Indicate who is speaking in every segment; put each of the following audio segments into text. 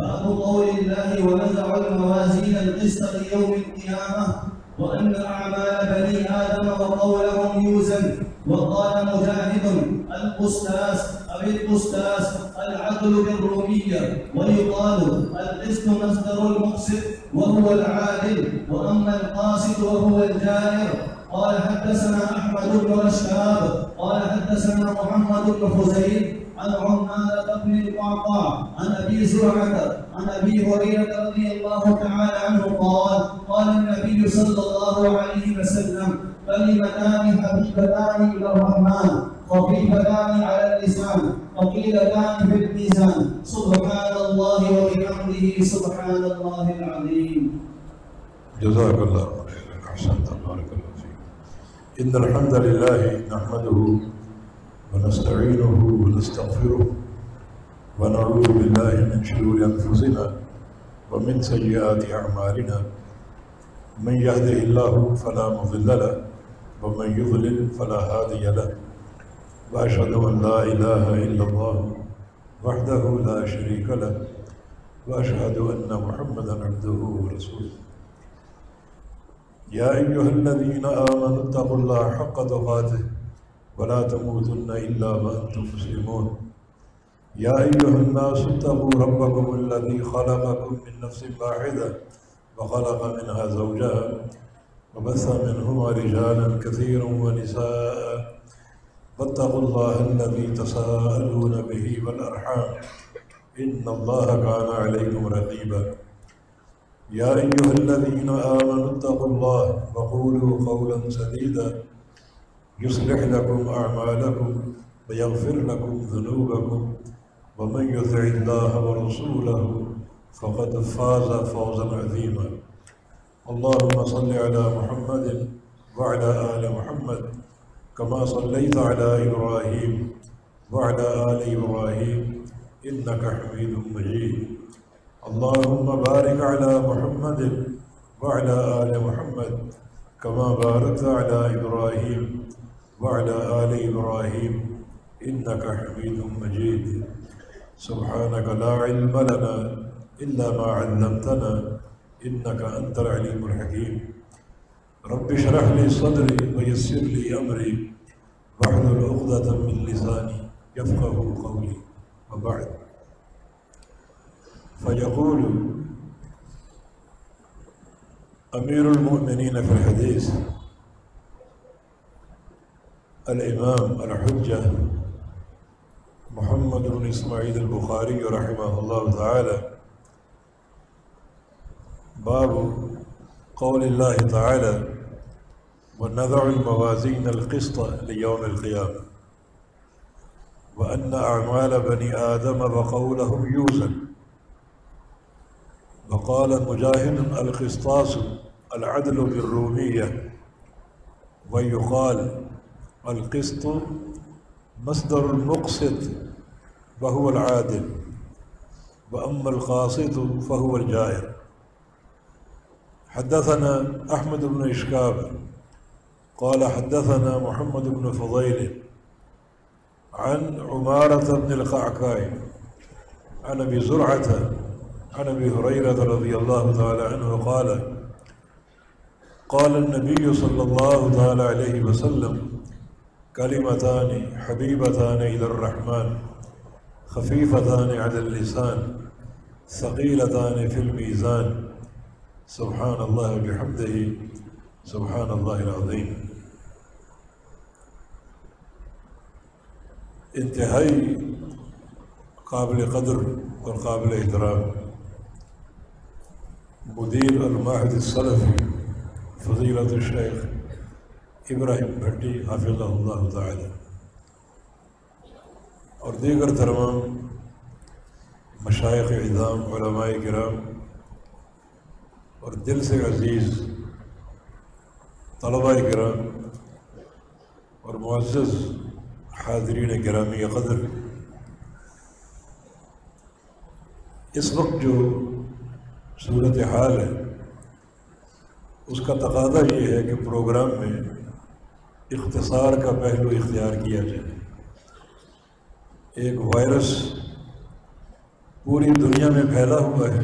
Speaker 1: باب قول الله ونزع الموازين القسط ليوم القيامة وأن أعمال بني آدم وقولهم يوزن. وقال مجاهد القسطاس أو القسطاس العدل بالرومية، ويقال القسط مصدر المقسط وهو العادل، وأما القاسط وهو الجائر. قال حدثنا أحمد بن رشاب قال حدثنا محمد بن خزيل عن عمارة بن القعقاع عن أبي زرعة عن أبي هريرة رضي الله تعالى عنه قال قال النبي صلى الله عليه وسلم: كلمتان حبيبتان إلى الرحمن خفيفتان على اللسان ثقيلتان في الميزان سبحان الله وبحمده سبحان الله العظيم.
Speaker 2: جزاك الله خيرا، أحسنت، بارك الله فيك. إن الحمد لله نحمده ونستعينه ونستغفره ونعوذ بالله من شرور أنفسنا ومن سيئات أعمالنا. من يهده الله فلا مضل له ومن يضلل فلا هادي له. وأشهد أن لا إله إلا الله وحده لا شريك له وأشهد أن محمدا عبده ورسوله. يا أيها الذين آمنوا اتقوا الله حق تقاته ولا تموتن إلا وأنتم مسلمون. يا أيها الناس اتقوا ربكم الذي خلقكم من نفس واحدة وخلق منها زوجها وبث منهما رجالا كثيرا ونساء واتقوا الله الذي تساءلون به والأرحام إن الله كان عليكم رقيبا. يا أيها الذين آمنوا اتقوا الله وقولوا قولا سديدا يصلح لكم أعمالكم ويغفر لكم ذنوبكم ومن يطع الله ورسوله فقد فاز فوزا عظيما. اللهم صل على محمد وعلى آل محمد كما صليت على إبراهيم وعلى آل إبراهيم إنك حميد مجيد. اللهم بارك على محمد وعلى آل محمد كما باركت على إبراهيم وعلى آل إبراهيم إنك حميد مجيد. سبحانك لا علم لنا إلا ما علمتنا إنك أنت العليم الحكيم. رب اشرح لي صدري ويسر لي أمري واحلل عقدة من لساني يفقه قولي. وبعد، فيقول أمير المؤمنين في الحديث الإمام الحجة محمد بن إسماعيل البخاري رحمه الله تعالى: باب قول الله تعالى: ونضع الموازين القسط ليوم القيامة وأن أعمال بني آدم وقولهم يوزن. وقال مجاهد القسطاس العدل بالرومية، ويقال القسط مصدر المقسط وهو العادل، وأما القاسط فهو الجائر. حدثنا أحمد بن إشكاب قال حدثنا محمد بن فضيل عن عمارة بن القعقاع عن أبي زرعة عن أبي هريرة رضي الله تعالى عنه قال قال النبي صلى الله تعالى عليه وسلم: كلمتان حبيبتان إلى الرحمن خفيفتان على اللسان ثقيلتان في الميزان سبحان الله وبحمده سبحان الله العظيم. انتہائی قابل قدر اور قابل احترام مدیر المعہد السلفی فضیلت الشیخ ابراہیم بھٹی حافظہ اللہ تعالی اور دیگر تمام مشائخ اعظام علماء کرام اور دل سے عزیز طلباء کرام اور معزز حاضرین گرامی قدر، اس وقت جو صورتحال ہے اس کا تقاضا یہ ہے کہ پروگرام میں اختصار کا پہلو اختیار کیا جائے۔ ایک وائرس پوری دنیا میں پھیلا ہوا ہے،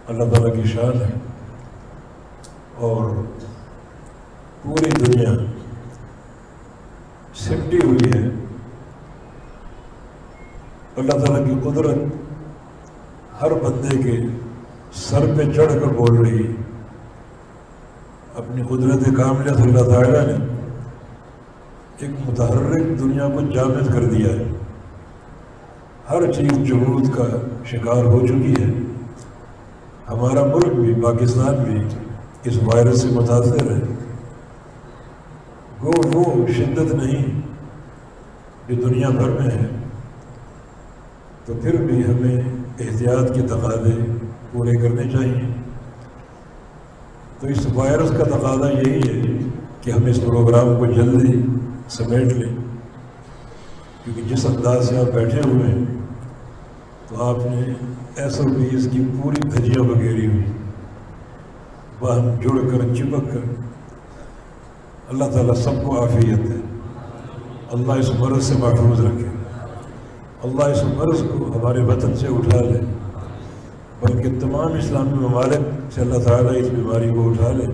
Speaker 2: اللہ تعالیٰ کی شان ہے، اور پوری دنیا سمٹی ہوئی ہے اللہ تعالیٰ کی قدرت ہر بندے کے سر پہ چڑھ کر بول رہی ہے۔ اپنی قدرت کاملہ سے اللہ تعالیٰ نے ایک متحرک دنیا کو جامد کر دیا ہے، ہر چیز جمود کا شکار ہو چکی ہے۔ ہمارا ملک بھی، پاکستان بھی اس وائرس سے متاثر ہے۔ وہ شدت نہیں جو دنیا بھر میں ہے، تو پھر بھی ہمیں احتیاط کے تقاضے پورے کرنے چاہیے۔ تو اس وائرس کا تقاضا یہی ہے کہ ہم اس پروگرام کو جلدی سمیٹ لیں، کیونکہ جس انداز سے آپ بیٹھے ہوئے ہیں تو آپ نے SOPs کی پوری دھجیاں بگیری ہوئی، باہم جڑ کر چپک کر۔ اللہ تعالیٰ سب کو عافیت ہے، اللہ اس مرض سے محفوظ رکھے، اللہ اس مرض کو ہمارے وطن سے اٹھا لے، بلکہ تمام اسلامی ممالک سے اللہ تعالیٰ اس بیماری کو اٹھا لے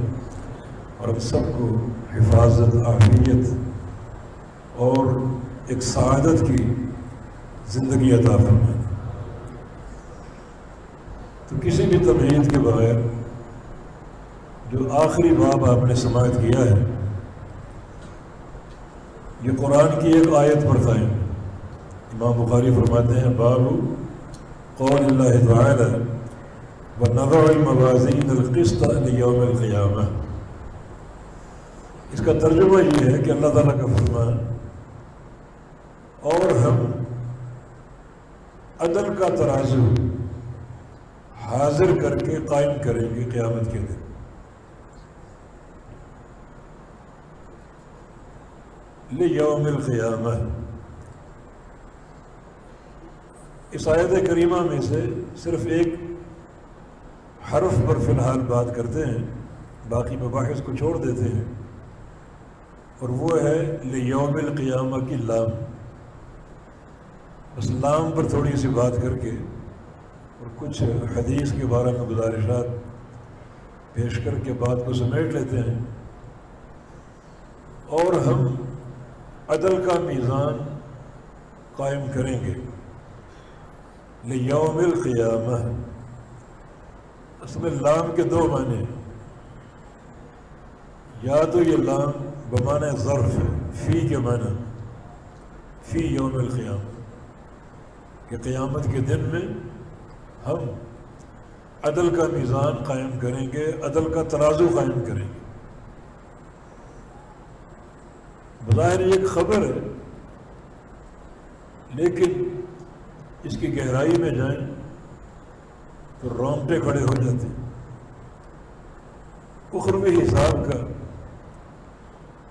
Speaker 2: اور ہم سب کو حفاظت، عافیت اور ایک سعادت کی زندگی عطا فرمائے۔ تو کسی بھی تمہید کے بغیر جو آخری باب آپ نے سماعت کیا ہے، یہ قرآن کی ایک آیت پر قائم ہے۔ امام بخاری فرماتے ہیں باب قول اللہ تعالی وَنَضَعُ الْمَوَازِينَ الْقِسْطَ لِيَوْمِ الْقِيَامَةِ۔ اس کا ترجمہ یہ ہے کہ اللہ تعالیٰ کا فرمان، اور ہم عدل کا ترازو حاضر کر کے قائم کریں گے قیامت کے دن۔ لیوم القیامہ، اس آیت کریمہ میں سے صرف ایک حرف پر فی الحال بات کرتے ہیں، باقی مباحث کو چھوڑ دیتے ہیں، اور وہ ہے لیوم القیامہ کی لام۔ بس لام پر تھوڑی سی بات کر کے اور کچھ حدیث کے بارے میں گزارشات پیش کر کے بات کو سمیٹ لیتے ہیں۔ اور ہم عدل کا میزان قائم کریں گے لیوم القیامہ۔ اس میں لام کے دو معنی ہیں، یا تو یہ لام بمعنی ظرف ہے، فی کے معنی، فی یوم القیامہ، کہ قیامت کے دن میں ہم عدل کا میزان قائم کریں گے، عدل کا ترازو قائم کریں گے۔ بظاہر یہ ایک خبر ہے، لیکن اس کی گہرائی میں جائیں تو رونگٹے کھڑے ہو جاتے ہیں۔ اخروی حساب کا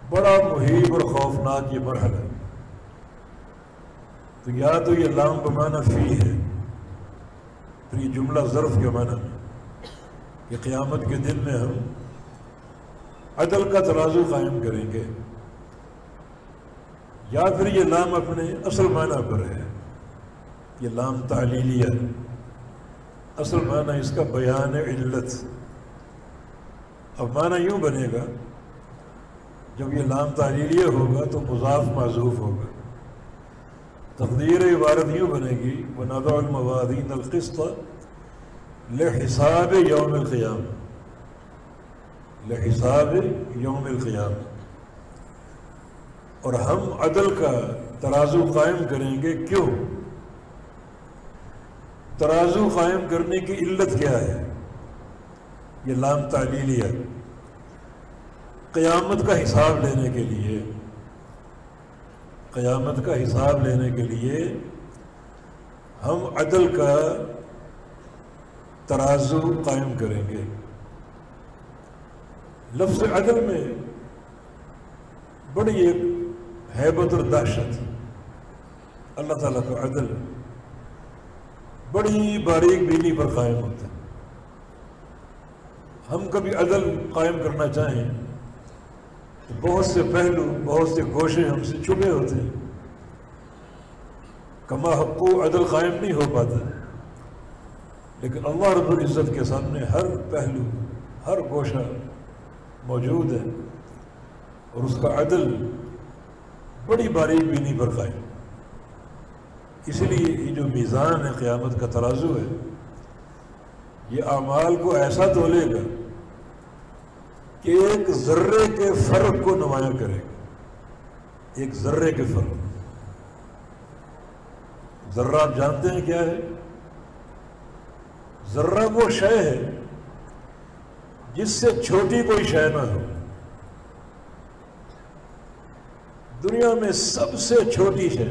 Speaker 2: بڑا مہیب اور خوفناک یہ مرحلہ ہے۔ تو یا تو یہ لام بمعنی فی ہے، پھر یہ جملہ ظرف کے معنی میں کہ قیامت کے دن میں ہم عدل کا ترازو قائم کریں گے، یا پھر یہ لام اپنے اصل معنی پر ہے، یہ لام تعلیلیہ، اصل معنی اس کا بیان علت۔ اب معنی یوں بنے گا، جب یہ لام تعلیلیہ ہوگا تو مضاف معذوف ہوگا، تقدیر عبارت یوں بنے گی وَنَضَعُ الْمَوَازِينَ الْقِسْطَ لِحِسَابِ يَوْمِ الْقِيَامَةِ، لِحِسَابِ يَوْمِ الْقِيَامَةِ، اور ہم عدل کا ترازو قائم کریں گے۔ کیوں؟ ترازو قائم کرنے کی علت کیا ہے؟ یہ لام تعلیلیہ، قیامت کا حساب لینے کے لیے، قیامت کا حساب لینے کے لیے ہم عدل کا ترازو قائم کریں گے۔ لفظ عدل میں بڑی ایک ہیبت اور دہشت، اللہ تعالیٰ کا عدل بڑی باریک بینی پر قائم ہوتا ہے۔ ہم کبھی عدل قائم کرنا چاہیں تو بہت سے پہلو، بہت سے گوشے ہم سے چھپے ہوتے ہیں، کما حقو عدل قائم نہیں ہو پاتا۔ لیکن اللہ رب العزت کے سامنے ہر پہلو، ہر گوشہ موجود ہے، اور اس کا عدل بڑی باریک بینی پر قائم۔ اسی لیے یہ جو میزان ہے، قیامت کا ترازو ہے، یہ اعمال کو ایسا تولے گا کہ ایک ذرے کے فرق کو نمایاں کرے گا۔ ایک ذرے کے فرق، ذرہ آپ جانتے ہیں کیا ہے؟ ذرہ وہ شے ہے جس سے چھوٹی کوئی شے نہ ہو۔ دنیا میں سب سے چھوٹی شے،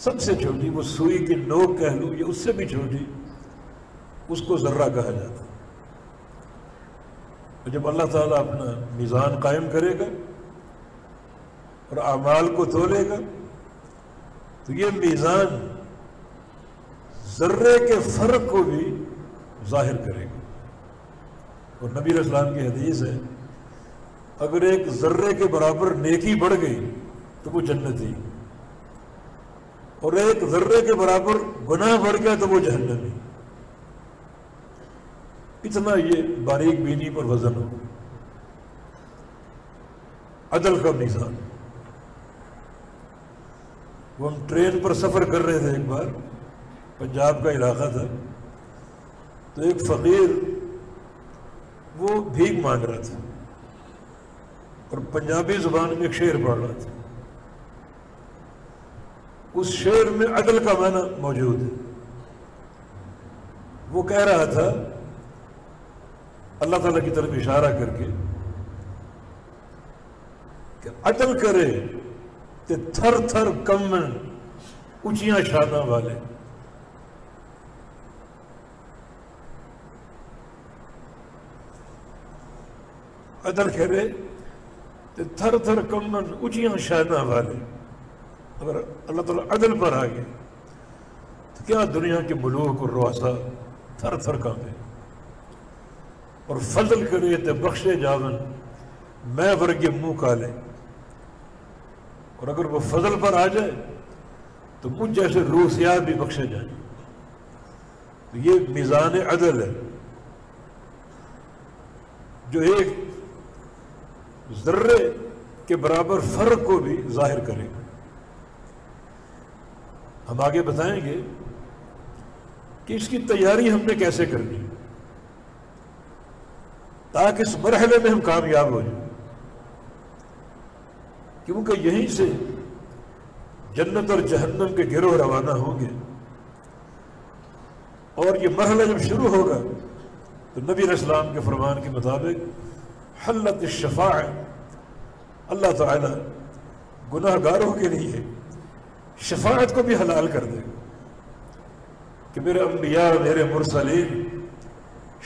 Speaker 2: سب سے چھوٹی، وہ سوئی کی نوک کہہ لوں یا اس سے بھی چھوٹی، اس کو ذرہ کہا جاتا ہے۔ جب اللہ تعالیٰ اپنا میزان قائم کرے گا اور اعمال کو تولے گا تو یہ میزان ذرے کے فرق کو بھی ظاہر کرے گا۔ اور نبی علیہ السلام کی حدیث ہے، اگر ایک ذرے کے برابر نیکی بڑھ گئی تو وہ جنتی، اور ایک ذرے کے برابر گناہ بڑھ گیا تو وہ جہنمی۔ اتنا یہ باریک بینی پر وزن ہو۔ عدل کا میزان۔ وہ ہم ٹرین پر سفر کر رہے تھے، ایک بار پنجاب کا علاقہ تھا، تو ایک فقیر وہ بھیک مانگ رہا تھا اور پنجابی زبان میں ایک شعر پڑھ رہا تھا۔ اس شعر میں عدل کا معنی موجود ہے۔ وہ کہہ رہا تھا اللہ تعالیٰ کی طرف اشارہ کر کے کہ عدل کرے تے تھر تھر کمن اونچیاں شاناں والے۔ عدل کرے تے تھر تھر کمن اونچیاں شاناں والے۔ اگر اللہ تعالیٰ عدل پر آ گئے تو کیا دنیا کے ملوک اور رؤساء تھر تھر کانپے۔ اور فضل کرے تے بخشے جاون میں ورگے منہ کالے۔ اور اگر وہ فضل پر آ جائے تو مجھ جیسے روح سیاہ بھی بخشے جائیں۔ تو یہ میزان عدل ہے جو ایک ذرے کے برابر فرق کو بھی ظاہر کرے گا۔ ہم آگے بتائیں گے کہ اس کی تیاری ہم نے کیسے کرنی تاکہ اس مرحلے میں ہم کامیاب ہو جائیں، کیونکہ یہیں سے جنت اور جہنم کے گروہ روانہ ہوں گے۔ اور یہ مرحلہ جب شروع ہوگا تو نبی علیہ السلام کے فرمان کے مطابق حلت الشفاعت، اللہ تعالیٰ گناہ گاروں کے لیے شفاعت کو بھی حلال کر دے گا کہ میرے انبیاء، میرے مرسلین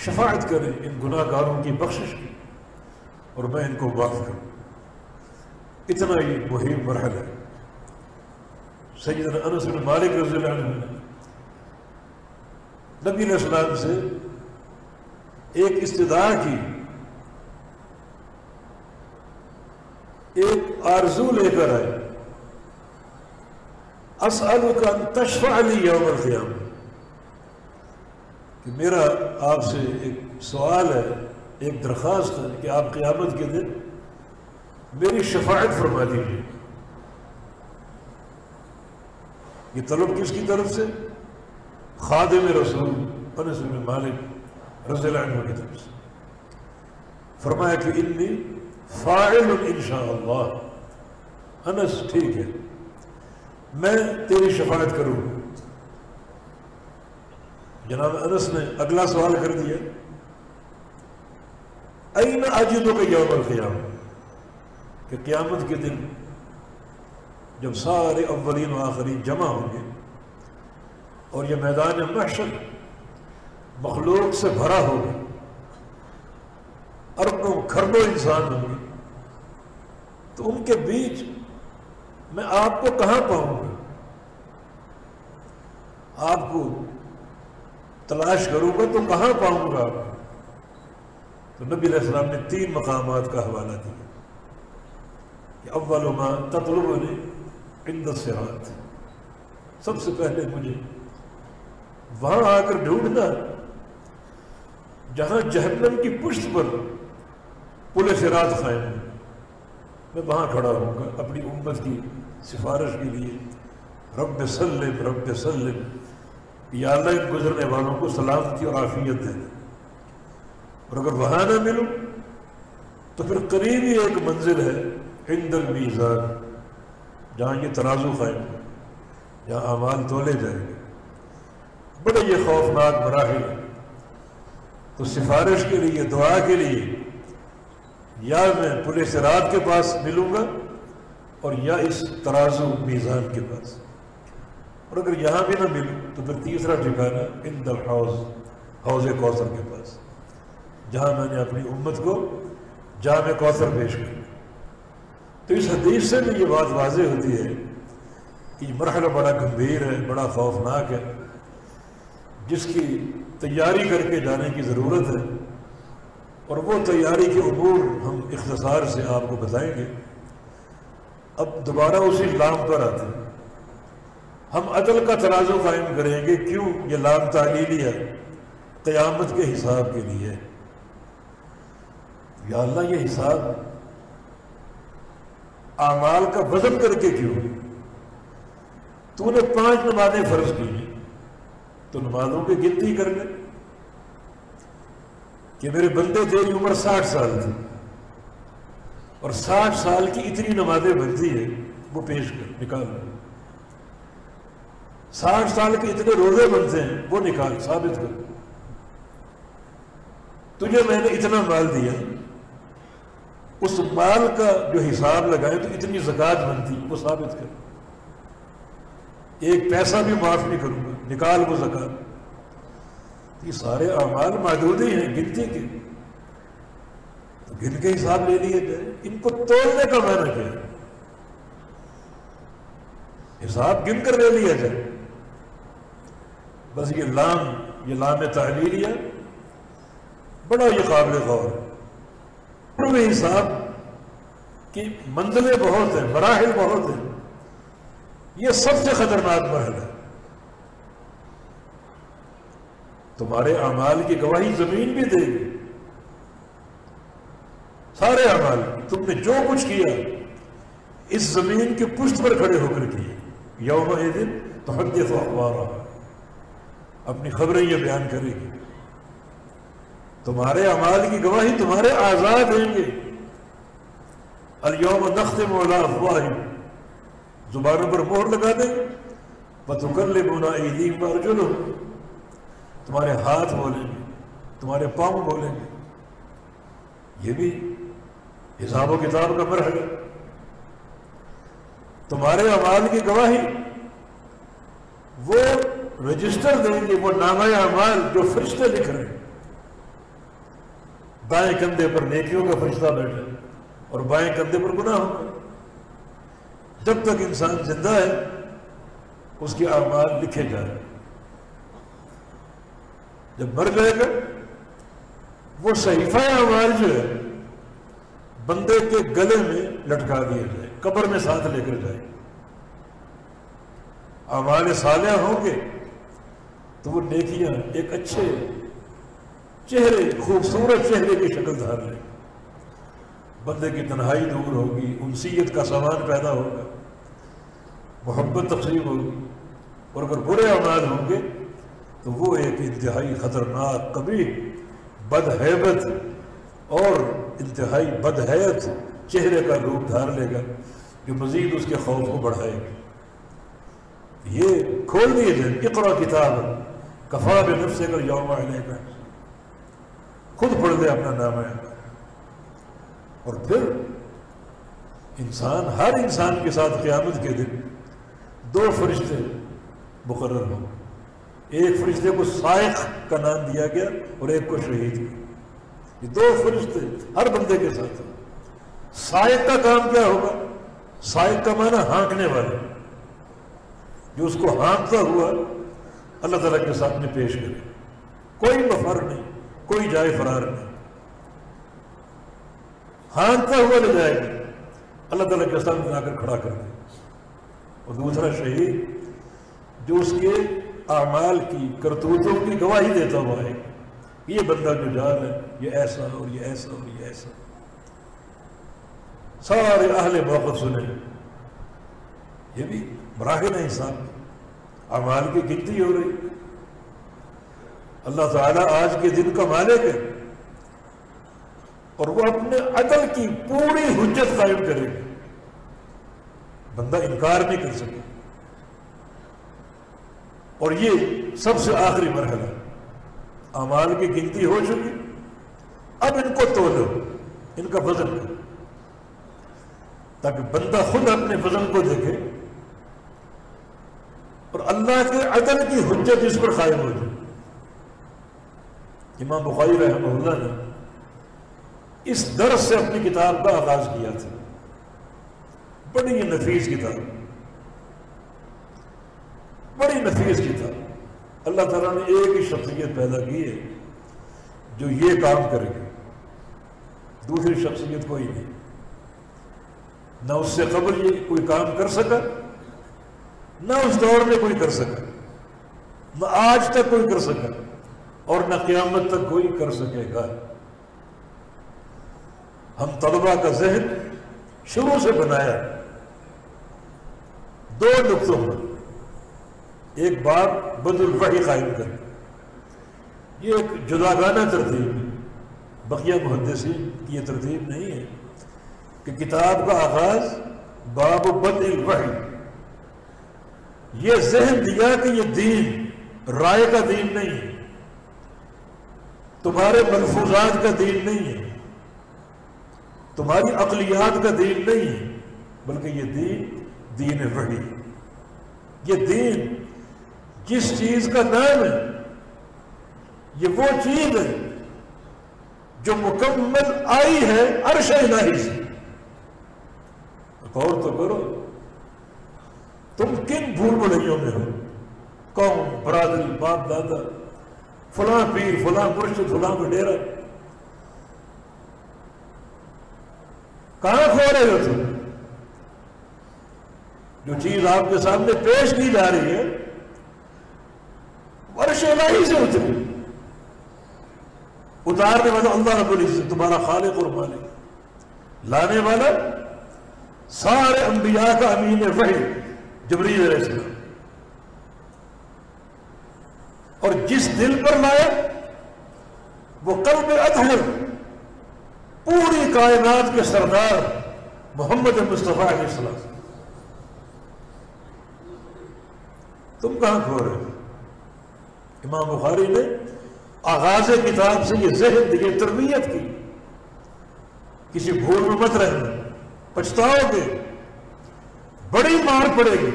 Speaker 2: شفاعت کریں ان گناہ گاروں کی بخشش کی اور میں ان کو معاف کروں۔ اتنا یہ مہم مرحلہ ہے۔ سیدنا انس بن مالک رضی اللہ عنہ نے نبی علیہ السلام سے ایک استدعا کی، ایک آرزو لے کر آئے، اسألک ان تشفع لی یوم القیامہ، کہ میرا آپ سے ایک سوال ہے، ایک درخواست ہے کہ آپ قیامت کے دن میری شفاعت فرما دیجیے۔ یہ طلب کس کی طرف سے؟ خادم رسول انس بن مالک رضی اللہ عنہ کی طرف سے۔ فرمایا کہ انی فاعل انشاءاللہ، انس ٹھیک ہے میں تیری شفاعت کروں گا۔ جناب انس نے اگلا سوال کر دیا، این اجدک یوم القیامہ، کہ قیامت کے دن جب سارے اولین و آخرین جمع ہوں گے اور یہ میدان محشر مخلوق سے بھرا ہوگا، اربوں کھربوں انسان ہوں گے، تو ان کے بیچ میں آپ کو کہاں پاؤں گا؟ آپ کو تلاش کروں گا تو کہاں پاؤں گا؟ تو نبی علیہ السلام نے 3 مقامات کا حوالہ دیا کہ اول ما تطلبنی عند الصراط، سب سے پہلے مجھے وہاں آ کر ڈھونڈنا جہاں جہنم کی پشت پر پل صراط قائم ہے، میں وہاں کھڑا ہوں گا اپنی امت کی سفارش کے لیے، رب سلم رب سلم، یا اللہ ان گزرنے والوں کو سلامتی اور عافیت دے۔ اور اگر وہاں نہ ملوں تو پھر قریب ہی ایک منزل ہے عند المیزان، جہاں یہ ترازو قائم ہے، جہاں اعمال تولے جائیں گے۔ بڑے یہ خوفناک مراحل ہیں۔ تو سفارش کے لیے، دعا کے لیے، یا میں پل صراط کے پاس ملوں گا اور یا اس ترازو میزان کے پاس، اور اگر یہاں بھی نہ ملوں تو پھر تیسرا ٹھکانہ عند الحوض، حوض کوثر کے پاس، جہاں میں نے اپنی امت کو جام کوثر پیش کیا۔ تو اس حدیث سے بھی یہ بات واضح ہوتی ہے کہ یہ مرحلہ بڑا گمبھیر ہے، بڑا خوفناک ہے، جس کی تیاری کر کے جانے کی ضرورت ہے، اور وہ تیاری کے امور ہم اختصار سے آپ کو بتائیں گے۔ اب دوبارہ اسی لام پر آتے ہیں، ہم عدل کا ترازو قائم کریں گے۔ کیوں؟ یہ لام تعلیلی ہے، قیامت کے حساب کے لیے۔ یا اللہ یہ حساب اعمال کا وزن کر کے کیوں؟ تو نے 5 نمازیں فرض کی ہیں، تو نمازوں کی گنتی کر لے کہ میرے بندے تیری عمر 60 سال تھی اور 60 سال کی اتنی نمازیں بنتی ہیں، وہ پیش کر، نکال۔ 60 سال کے اتنے روزے بنتے ہیں، وہ نکال، ثابت کر۔ تجھے میں نے اتنا مال دیا، اس مال کا جو حساب لگائے تو اتنی زکوٰۃ بنتی، وہ ثابت کر۔ ایک پیسہ بھی معاف نہیں کروں گا، نکال وہ زکوٰۃ۔ یہ سارے اعمال محدود ہی ہیں، گنتی کے، تو گن کے حساب لے لیے جائے۔ ان کو تولنے کا معنی کیا ہے؟ حساب گن کر لے لیا جائے۔ بس یہ لام تعلیلیہ بڑا یہ قابل غور ہے۔ میں حساب کی منزلیں بہت ہیں، مراحل بہت ہیں، یہ سب سے خطرناک مرحلہ ہے۔ تمہارے اعمال کی گواہی زمین بھی دے گی، سارے اعمال کی۔ تم نے جو کچھ کیا اس زمین کے پشت پر کھڑے ہو کر کیے۔ یومئذ تحدث اخبارها، اپنی خبریں یہ بیان کرے گی۔ تمہارے اعمال کی گواہی تمہارے اعضاء دیں گے۔ الیوم نختم علی افواہہم، زبانوں پر مہر لگا دیں گے۔ وتکلمنا ایدیہم وارجلہم، تمہارے ہاتھ بولیں گے، تمہارے پاؤں بولیں گے۔ یہ بھی حساب و کتاب کا مرحلہ۔ تمہارے اعمال کی گواہی وہ رجسٹر دیں گے، وہ نامہ اعمال جو فرشتے لکھ رہے ہیں۔ دائیں کندھے پر نیکیوں کا فرشتہ بیٹھا اور بائیں کندھے پر گناہوں کا۔ جب تک انسان زندہ ہے اس کے اعمال لکھے جائیں۔ جب مر جائے گا وہ صحیفہ اعمال جو ہے بندے کے گلے میں لٹکا دیا جائے، قبر میں ساتھ لے کر جائے۔ اعمال صالحہ ہوں گے تو وہ نیکیاں ایک اچھے چہرے، خوبصورت چہرے کی شکل دھار لے، بندے کی تنہائی دور ہوگی، انسیت کا سامان پیدا ہوگا، محبت تقسیم ہوگی۔ اور اگر برے اعمال ہوں گے تو وہ ایک انتہائی خطرناک، قبیح، بدہیبت اور انتہائی بدحیت چہرے کا روپ دھار لے گا، جو مزید اس کے خوف کو بڑھائے گا۔ یہ کھول دیے جائیں، اقرا کتاب کفا بنفسک الیوم علیک، خود پڑھ دے اپنا نام ہے۔ اور پھر انسان، ہر انسان کے ساتھ قیامت کے دن 2 فرشتے مقرر ہوں۔ ایک فرشتے کو سائق کا نام دیا گیا اور ایک کو شہید۔ یہ 2 فرشتے ہر بندے کے ساتھ ہیں۔ سائق کا کام کیا ہوگا؟ سائق کا معنی ہانکنے والا، جو اس کو ہانکتا ہوا اللہ تعالیٰ کے سامنے پیش کرے، کوئی مفر نہیں، کوئی جائے فرار نہیں، ہانکتا ہوا لے جائے گا، اللہ تعالیٰ کے سامنے لا کر کھڑا کر دے۔ اور دوسرا شہید، جو اس کے اعمال کی کرتوتوں کی گواہی دیتا ہوا ہے، یہ بندہ جو جا رہا ہے یہ ایسا اور یہ ایسا اور یہ ایسا. سارے اہل موقف سنیں، یہ بھی مراحل ہیں انسان کے، اعمال کی گنتی ہو رہی. اللہ تعالیٰ آج کے دن کا مالک ہے اور وہ اپنے عدل کی پوری حجت قائم کرے گا، بندہ انکار نہیں کر سکے. اور یہ سب سے آخری مرحلہ، اعمال کی گنتی ہو چکی، اب ان کو تولو، ان کا وزن کرو، تاکہ بندہ خود اپنے وزن کو دیکھے اور اللہ کے عدل کی حجت اس پر قائم ہو جائے. امام بخاری رحمہ اللہ نے اس درس سے اپنی کتاب کا آغاز کیا تھا. بڑی نفیس کتاب، بڑی نفیس کتاب. اللہ تعالیٰ نے ایک ہی شخصیت پیدا کی ہے جو یہ کام کرے گی، دوسری شخصیت کوئی نہیں. نہ اس سے قبل یہ کوئی کام کر سکا، نہ اس دور میں کوئی کر سکا، نہ آج تک کوئی کر سکا، اور نہ قیامت تک کوئی کر سکے گا. ہم طلباء کا ذہن شروع سے بنایا 2 نقطوں پر. ایک باب بدء الوحی قائم کر، یہ ایک جداگانہ ترتیب ہے، بقیہ محدثین کی یہ ترتیب نہیں ہے کہ کتاب کا آغاز باب بدء الوحی. یہ ذہن دیا کہ یہ دین رائے کا دین نہیں ہے، تمہارے ملفوظات کا دین نہیں ہے، تمہاری عقلیات کا دین نہیں ہے، بلکہ یہ دین وحی. یہ دین جس چیز کا نام ہے یہ وہ چیز ہے جو مکمل آئی ہے عرش الہی سے. غور تو کرو، تم کن بھول بھلیوں میں ہو، قوم، برادری، باپ دادا، فلاں پیر، فلاں مرشد، فلاں وڈیرا، کہاں کھو رہے ہو تم؟ جو چیز آپ کے سامنے پیش کی جا رہی ہے عرش الہی سے اتری. اتارنے والا اللہ رب العزت، تمہارا خالق اور مالک. لانے والا سارے انبیاء کا امین وحی جبریل علیہ السلام. اور جس دل پر لایا وہ قلب اطہر، پوری کائنات کے سردار محمد مصطفیٰ علیہ السلام. تم کہاں کھو رہے ہو؟ امام بخاری نے آغاز کتاب سے یہ ذہن دی، یہ تربیت کی، کسی بھول میں مت رہنا، پچھتاؤ گے، بڑی مار پڑے گی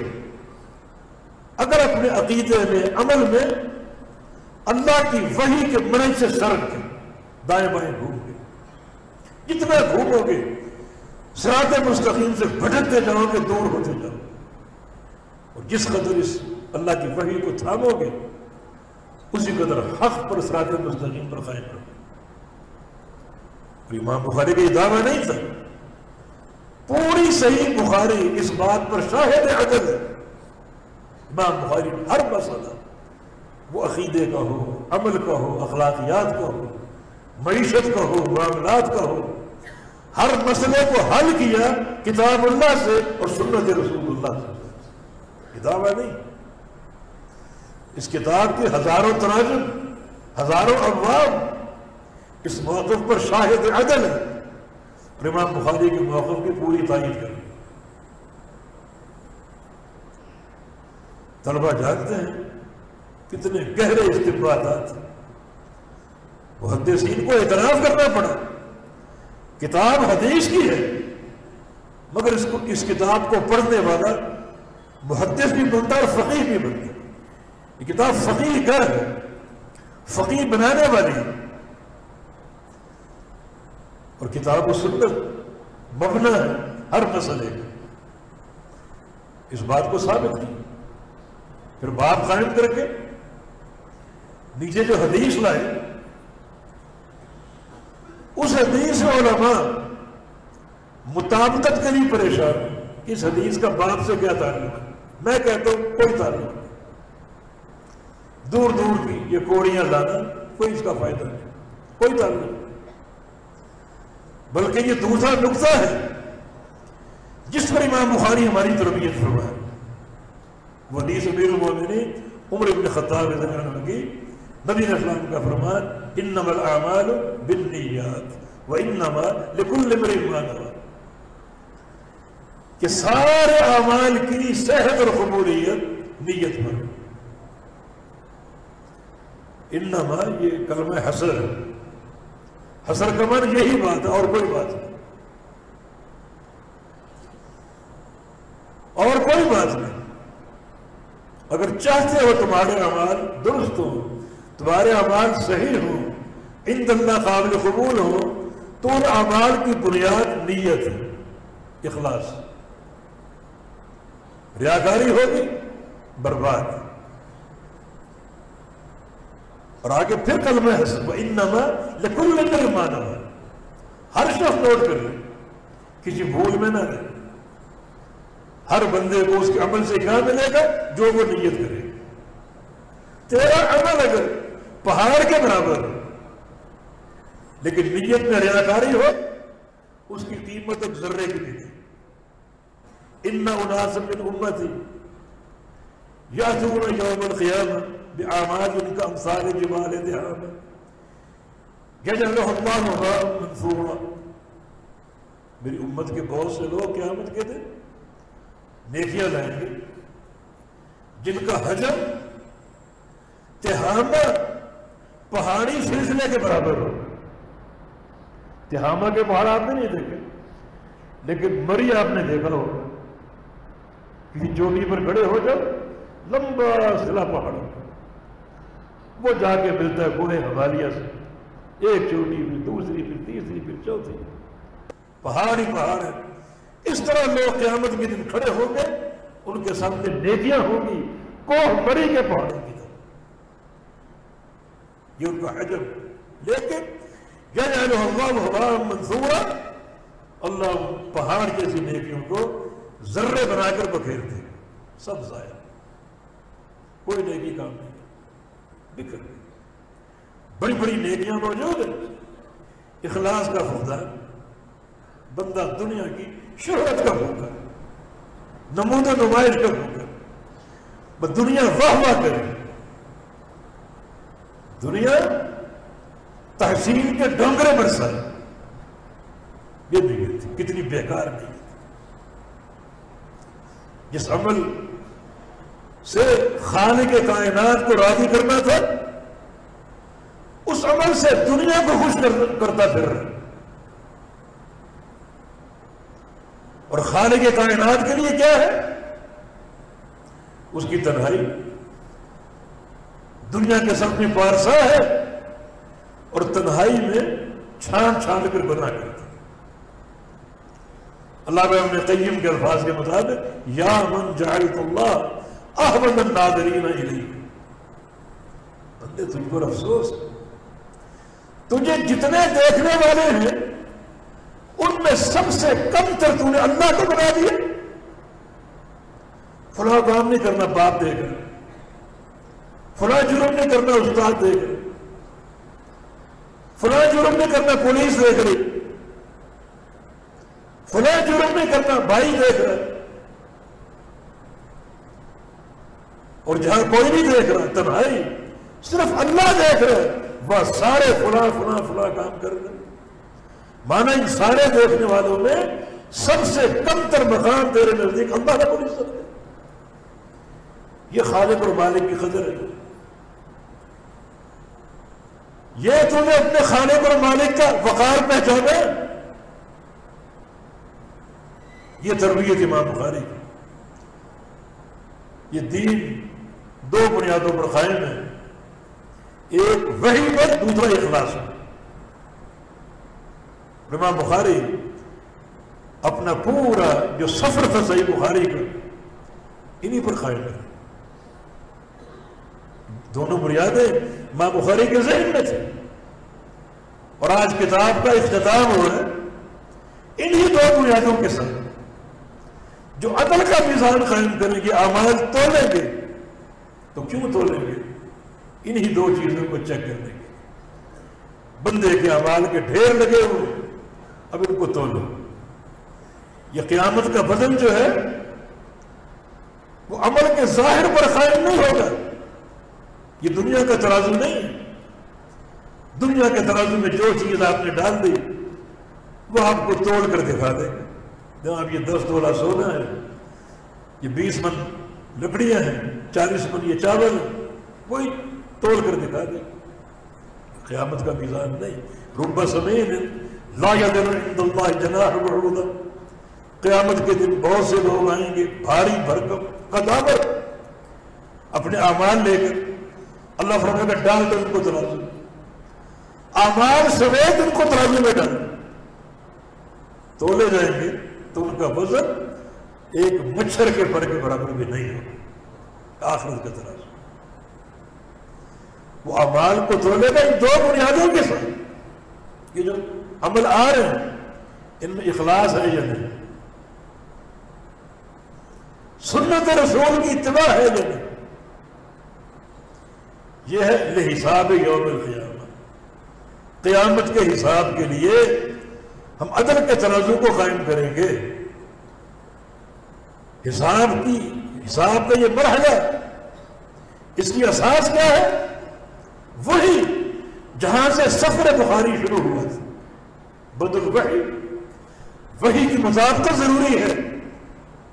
Speaker 2: اگر اپنے عقیدے میں، عمل میں اللہ کی وحی کے منہج سے سرک کے دائیں بائیں گھوم گے. جتنا گھومو گے صراط مستقیم سے بھٹکتے جاؤ گے، دور ہوتے جاؤ. اور جس قدر اس اللہ کی وحی کو تھامو گے اسی قدر حق پر صراط مستقیم پر قائم رہو. امام بخاری کا یہ دعویٰ نہیں تھا، پوری صحیح بخاری اس بات پر شاہد عدل ہے. امام بخاری ہر مسئلہ، وہ عقیدے کا ہو، عمل کا ہو، اخلاقیات کا ہو، معیشت کا ہو، معاملات کا ہو، ہر مسئلے کو حل کیا کتاب اللہ سے اور سنت رسول اللہ سے. یہ دعویٰ نہیں. اس کتاب کے ہزاروں تراجم، ہزاروں ابواب اس موقف پر شاہد عدل ہے. اور امام بخاری کے موقف کی پوری تائید کریں. طلبہ جانتے ہیں کتنے گہرے استنباطات. محدثین کو اعتراف کرنا پڑا، کتاب حدیث کی ہے مگر اس کتاب کو پڑھنے والا محدث بھی بنتا اور فقیہ بھی بنتا. یہ کتاب فقیہ کا ہے، فقیہ بنانے والی ہے. اور کتاب و سنت مبنی ہے ہر مسئلے کا. اس بات کو ثابت کی، پھر باب قائم کر کے نیچے جو حدیث لائے اس حدیث میں علماء مطابقت کے لیے پریشان. اس حدیث کا باب سے کیا تعلق ہے؟ میں کہتا ہوں کوئی تعلق نہیں. دور دور کی یہ کوڑیاں لانا کوئی اس کا فائدہ نہیں، کوئی تعلق نہیں، بلکہ یہ دوسرا نقطہ ہے جس پر امام بخاری ہماری تربیت فرمائے۔ وہ حدیث امیر المومنین عمر بن خطاب رضی اللہ عنہ کی نبی علیہ السلام کا فرمان انما الاعمال بالنیات وانما لکل امرئ ما نوى، کہ سارے اعمال کی صحت اور قبولیت نیت پر۔ انما یہ کلمہ حسر ہے، حسر کا معنی یہی بات ہے اور کوئی بات نہیں، اور کوئی بات نہیں۔ اگر چاہتے ہو تمہارے اعمال درست ہوں، تمہارے اعمال صحیح ہوں، عند اللہ قابل قبول ہوں، تو ان اعمال کی بنیاد نیت ہے، اخلاص۔ ریاکاری ہوگی برباد۔ اور آگے پھر کلمہ حسن وَإِنَّمَا لِكُلِّ امْرِئٍ مَا نَوَىٰ، ہر شخص نوٹ کر لے، کسی بھول میں نہ رہے۔ ہر بندے کو اس کے عمل سے کیا ملے گا؟ جو وہ نیت کرے۔ تیرا عمل اگر پہاڑ کے برابر ہو لیکن نیت میں ریاکاری ہو، اس کی قیمت اب ذرے کی نہیں۔ اِنَّ أُنَاسًا مِّنْ أُمَّتِي يَأْتُونَ يَوْمَ الْقِيَامَةِ بِأَعْمَالٍ كَأَمْثَالِ جِبَالِ تِهَامٍ يَجْعَلُهَا اللَّهُ هَبَاءً مَّنثُورًا۔ میری امت کے بہت سے لوگ قیامت کے دن نیکیاں لائیں گے جن کا حجم تہامہ پہاڑی سلسلے کے برابر ہو۔ تہامہ کے پہاڑ آپ نے نہیں دیکھے، لیکن مری آپ نے دیکھا ہو، کسی چوٹی پر کھڑے ہو جاؤ، لمبا سلا پہاڑ وہ جا کے ملتا ہے کوہ حمالیہ سے، ایک چوٹی پھر دوسری پھر تیسری پھر چوتھی، پہاڑ ہی پہاڑ ہے۔ اس طرح لوگ قیامت کے دن کھڑے ہوں گے، ان کے سامنے نیکیاں ہوں گی کوہ مری کے پہاڑوں کی طرح، یہ ان کا حجم۔ لیکن یجعلہ اللہ ہباء منثورا، اللہ پہاڑ جیسی نیکیوں کو ذرے بنا کر بکھیرتے ہیں، سب ضائع، کوئی نیکی کام نہیں، بکھر گئی۔ بڑی بڑی نیکیاں موجود ہیں، اخلاص کا فقدان، بندہ دنیا کی شہرت کا بھوکا، نمود و نمائش کا بھوکا، بس دنیا واہ واہ کرے، دنیا تحسین کے ڈونگرے برسائے، یہ نہیں تھی، کتنی بیکار نہیں تھی۔ جس عمل سے خالق کائنات کو راضی کرنا تھا، اس عمل سے دنیا کو خوش کرتا پھر رہا، اور خالق کائنات کے لیے کیا ہے؟ اس کی تنہائی دنیا کے سب میں پارسا ہے، اور تنہائی میں چھان چھان کر بنا کرتا۔ اللہ ابن قیم کے الفاظ کے مطابق یا من جعلت اللہ احوج الناظرین الیہ، بندے تجھ پر افسوس، تجھے جتنے دیکھنے والے ہیں ان میں سب سے کم تر تو نے اللہ کو بنا دیا۔ فلاں کام نہیں کرنا باپ دے کر، فلاں جرم نہیں کرنا استاد دے کر، فلاں جرم نہیں کرنا پولیس دیکھ رہی، فلاں جرم نہیں کرنا بھائی دیکھ رہا، اور جہاں کوئی نہیں دیکھ رہا، تنہائی صرف اللہ دیکھ رہا ہے، وہ سارے فلاں فلاں فلاں کام کر رہے ہیں۔ مانا ان سارے دیکھنے والوں میں سب سے کم تر مقام تیرے نزدیک اللہ رب العزت ہے۔ یہ خالق اور مالک کی قدر ہے، یہ تو نے اپنے خالق اور مالک کا وقار پہچانا، یہ تربیت امام بخاری کی۔ یہ دین دو بنیادوں پر قائم ہے، ایک وحی پر، دوسرا اخلاص پر۔ امام بخاری اپنا پورا جو سفر تھا صحیح بخاری کا انہی پر قائم ہے۔ دونوں بنیادیں امام بخاری کے ذہن میں تھے، اور آج کتاب کا اختتام ہو رہا ہے انہی دو بنیادوں کے ساتھ۔ جو عدل کا میزان قائم کریں گے، اعمال تولیں گے، تو کیوں تولیں گے؟ انہی دو چیزوں کو چیک کرنے کے بندے کے اعمال کے ڈھیر لگے ہوئے، اب ان کو تولو۔ یہ قیامت کا وزن جو ہے وہ عمل کے ظاہر پر قائم نہیں ہوگا، یہ دنیا کا ترازو نہیں ہے۔ دنیا کے ترازو میں جو چیز آپ نے ڈال دی وہ آپ کو توڑ کر دکھا دے گا۔ جناب یہ 10 تولہ سونا ہے، یہ 20 من لکڑیاں ہیں، 40 من یہ چاول ہے، وہی توڑ کر دکھا دے گا۔ قیامت کا میزان نہیں۔ رب سمین لا یذر عند اللہ جناح بعوضہ، قیامت کے دن بہت سے لوگ آئیں گے بھاری بھرکم قدامت اپنے اعمال لے کر، اللہ فرمائے گا ڈال دو ان کو ترازو، اعمال سمیت ان کو ترازو میں ڈال، تولے جائیں گے تو ان کا وزن ایک مچھر کے پر کے برابر بھی نہیں ہوگا۔ آخرت کا ترازو وہ اعمال کو تولے گا ان دو بنیادوں کے ساتھ، یہ جو عمل آ رہے ہیں ان میں اخلاص ہے یا نہیں، سنت رسول کی اتباع ہے یا نہیں، یہ ہے لحساب یوم القیامہ۔ قیامت کے حساب کے لیے ہم عدل کے ترازو کو قائم کریں گے۔ حساب کا یہ مرحلہ، اس کی اساس کیا ہے؟ وہی جہاں سے سفر بخاری شروع ہوا تھا، بدل وحی کی مطابقت ضروری ہے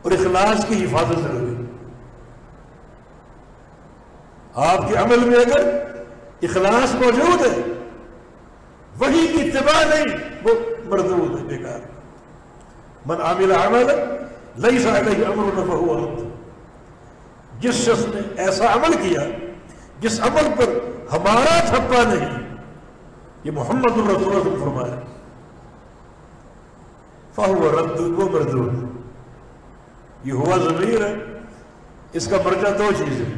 Speaker 2: اور اخلاص کی حفاظت ضروری ہے۔ آپ کے عمل میں اگر اخلاص موجود ہے، وحی کی اتباع نہیں، وہ مردود ہے، بیکار۔ من عمل عملا لیس علیہ امرنا فہو رد، جس شخص نے ایسا عمل کیا جس عمل پر ہمارا تھپا نہیں، یہ محمد الرسول اللہ نے فرمایا، فہو رد، وہ مردود۔ یہ ہوا ضمیر ہے، اس کا مرجع دو چیزیں،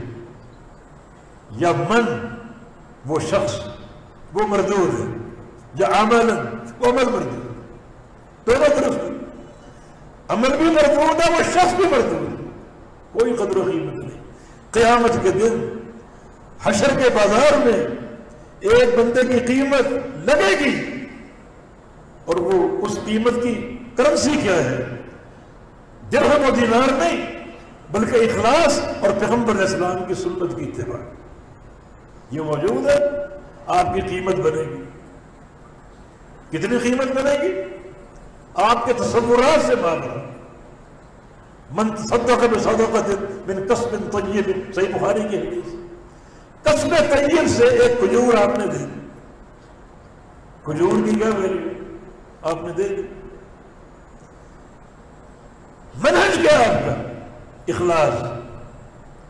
Speaker 2: یا من وہ شخص وہ مردود ہے، یا عمل وہ عمل مردود، دونوں طرف سے عمل بھی مردود ہے، وہ شخص بھی مردود ہے، کوئی قدر و قیمت نہیں۔ قیامت کے دن حشر کے بازار میں ایک بندے کی قیمت لگے گی، اور وہ اس قیمت کی کرنسی کیا ہے؟ درہم و دینار نہیں، بلکہ اخلاص اور پیغمبر علیہ السلام کی سنت کی اتباع۔ یہ موجود ہے، آپ کی قیمت بنے گی۔ کتنی قیمت بنے گی؟ آپ کے تصورات سے مانگا۔ من تصدق بصدقۃ من کسب طیب، صحیح بخاری کی حدیث، کسب طیب سے ایک کھجور آپ نے دے دی، کھجور کی کیا ویلیو آپ نے دے دی۔ منہج کیا ہے آپ کا؟ اخلاص۔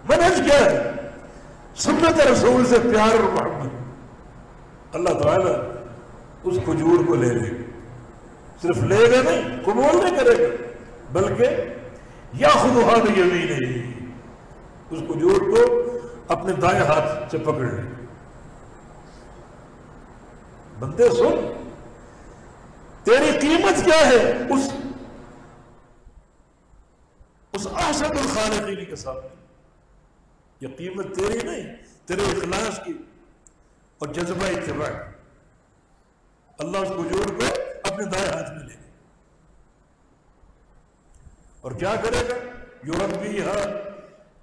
Speaker 2: منہج کیا ہے؟ سنت رسول سے پیار اور محبت۔ اللہ تعالیٰ اس کھجور کو لے لے گا، صرف لے گا نہیں، قبول نہیں کرے گا، بلکہ یاخذھا بیمینہ، اس کھجور کو اپنے دائیں ہاتھ سے پکڑ لے۔ بندے سن، تیری قیمت کیا ہے؟ اس احسن الخالقین کے ساتھ یہ قیمت تیری نہیں، تیرے اخلاص کی اور جذبہ اتباع۔ اللہ اس کھجور کو اپنے دائیں ہاتھ میں لے گا اور کیا کرے گا؟ یربیھا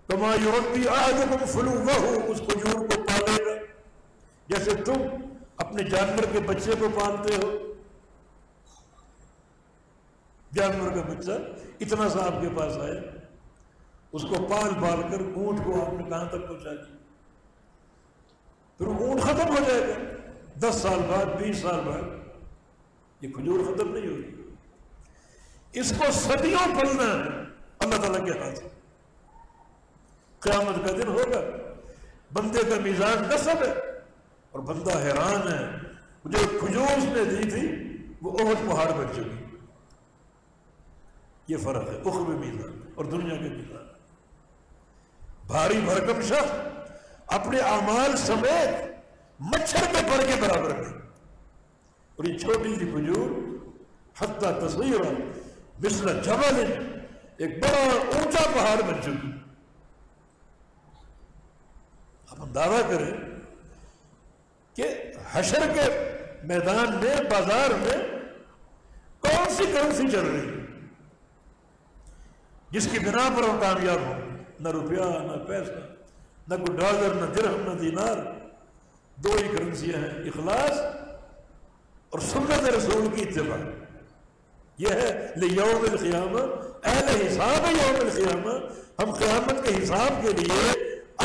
Speaker 2: کما یربی احدکم فلوہ، اس کھجور کو پالے گا جیسے تم اپنے جانور کے بچے کو پالتے ہو۔ جانور کا بچہ اتنا سا آپ کے پاس آیا، اس کو پال پال کر اونٹ کو آپ نے کہاں تک پہنچا دیا، پھر اونٹ ختم ہو جائے گا 10 سال بعد، 20 سال بعد، یہ کھجور ختم نہیں ہوگی۔ اس کو صدیوں پلنا ہے اللہ تعالیٰ کے ہاتھ۔ قیامت کا دن ہوگا، بندے کا میزان نصب ہے اور بندہ حیران ہے، مجھے کھجور اس نے دی تھی وہ احد پہاڑ پر چلی۔ یہ فرق ہے اخروی میزان اور دنیا کے میزان۔ بھاری بھرکم شخص اپنے اعمال سمیت مچھر کے پر کے برابر نہیں، اور یہ چھوٹی سی کھجور حتی تصغیر مثل جبل، ایک بڑا اونچا پہاڑ بن چکی۔ اب ہم دعویٰ کریں کہ حشر کے میدان میں، بازار میں کون سی کرنسی چل رہی ہے جس کی بنا پر ہم کامیاب ہوں؟ نہ روپیہ، نہ پیسہ، نہ کوئی ڈالر، نہ درہم، نہ دینار. دو ہی کرنسیاں ہیں، اخلاص اور سنت رسول کی اتباع. یہ ہے لیوم القیامہ، اہل حساب یوم القیامہ. ہم قیامت کے حساب کے لیے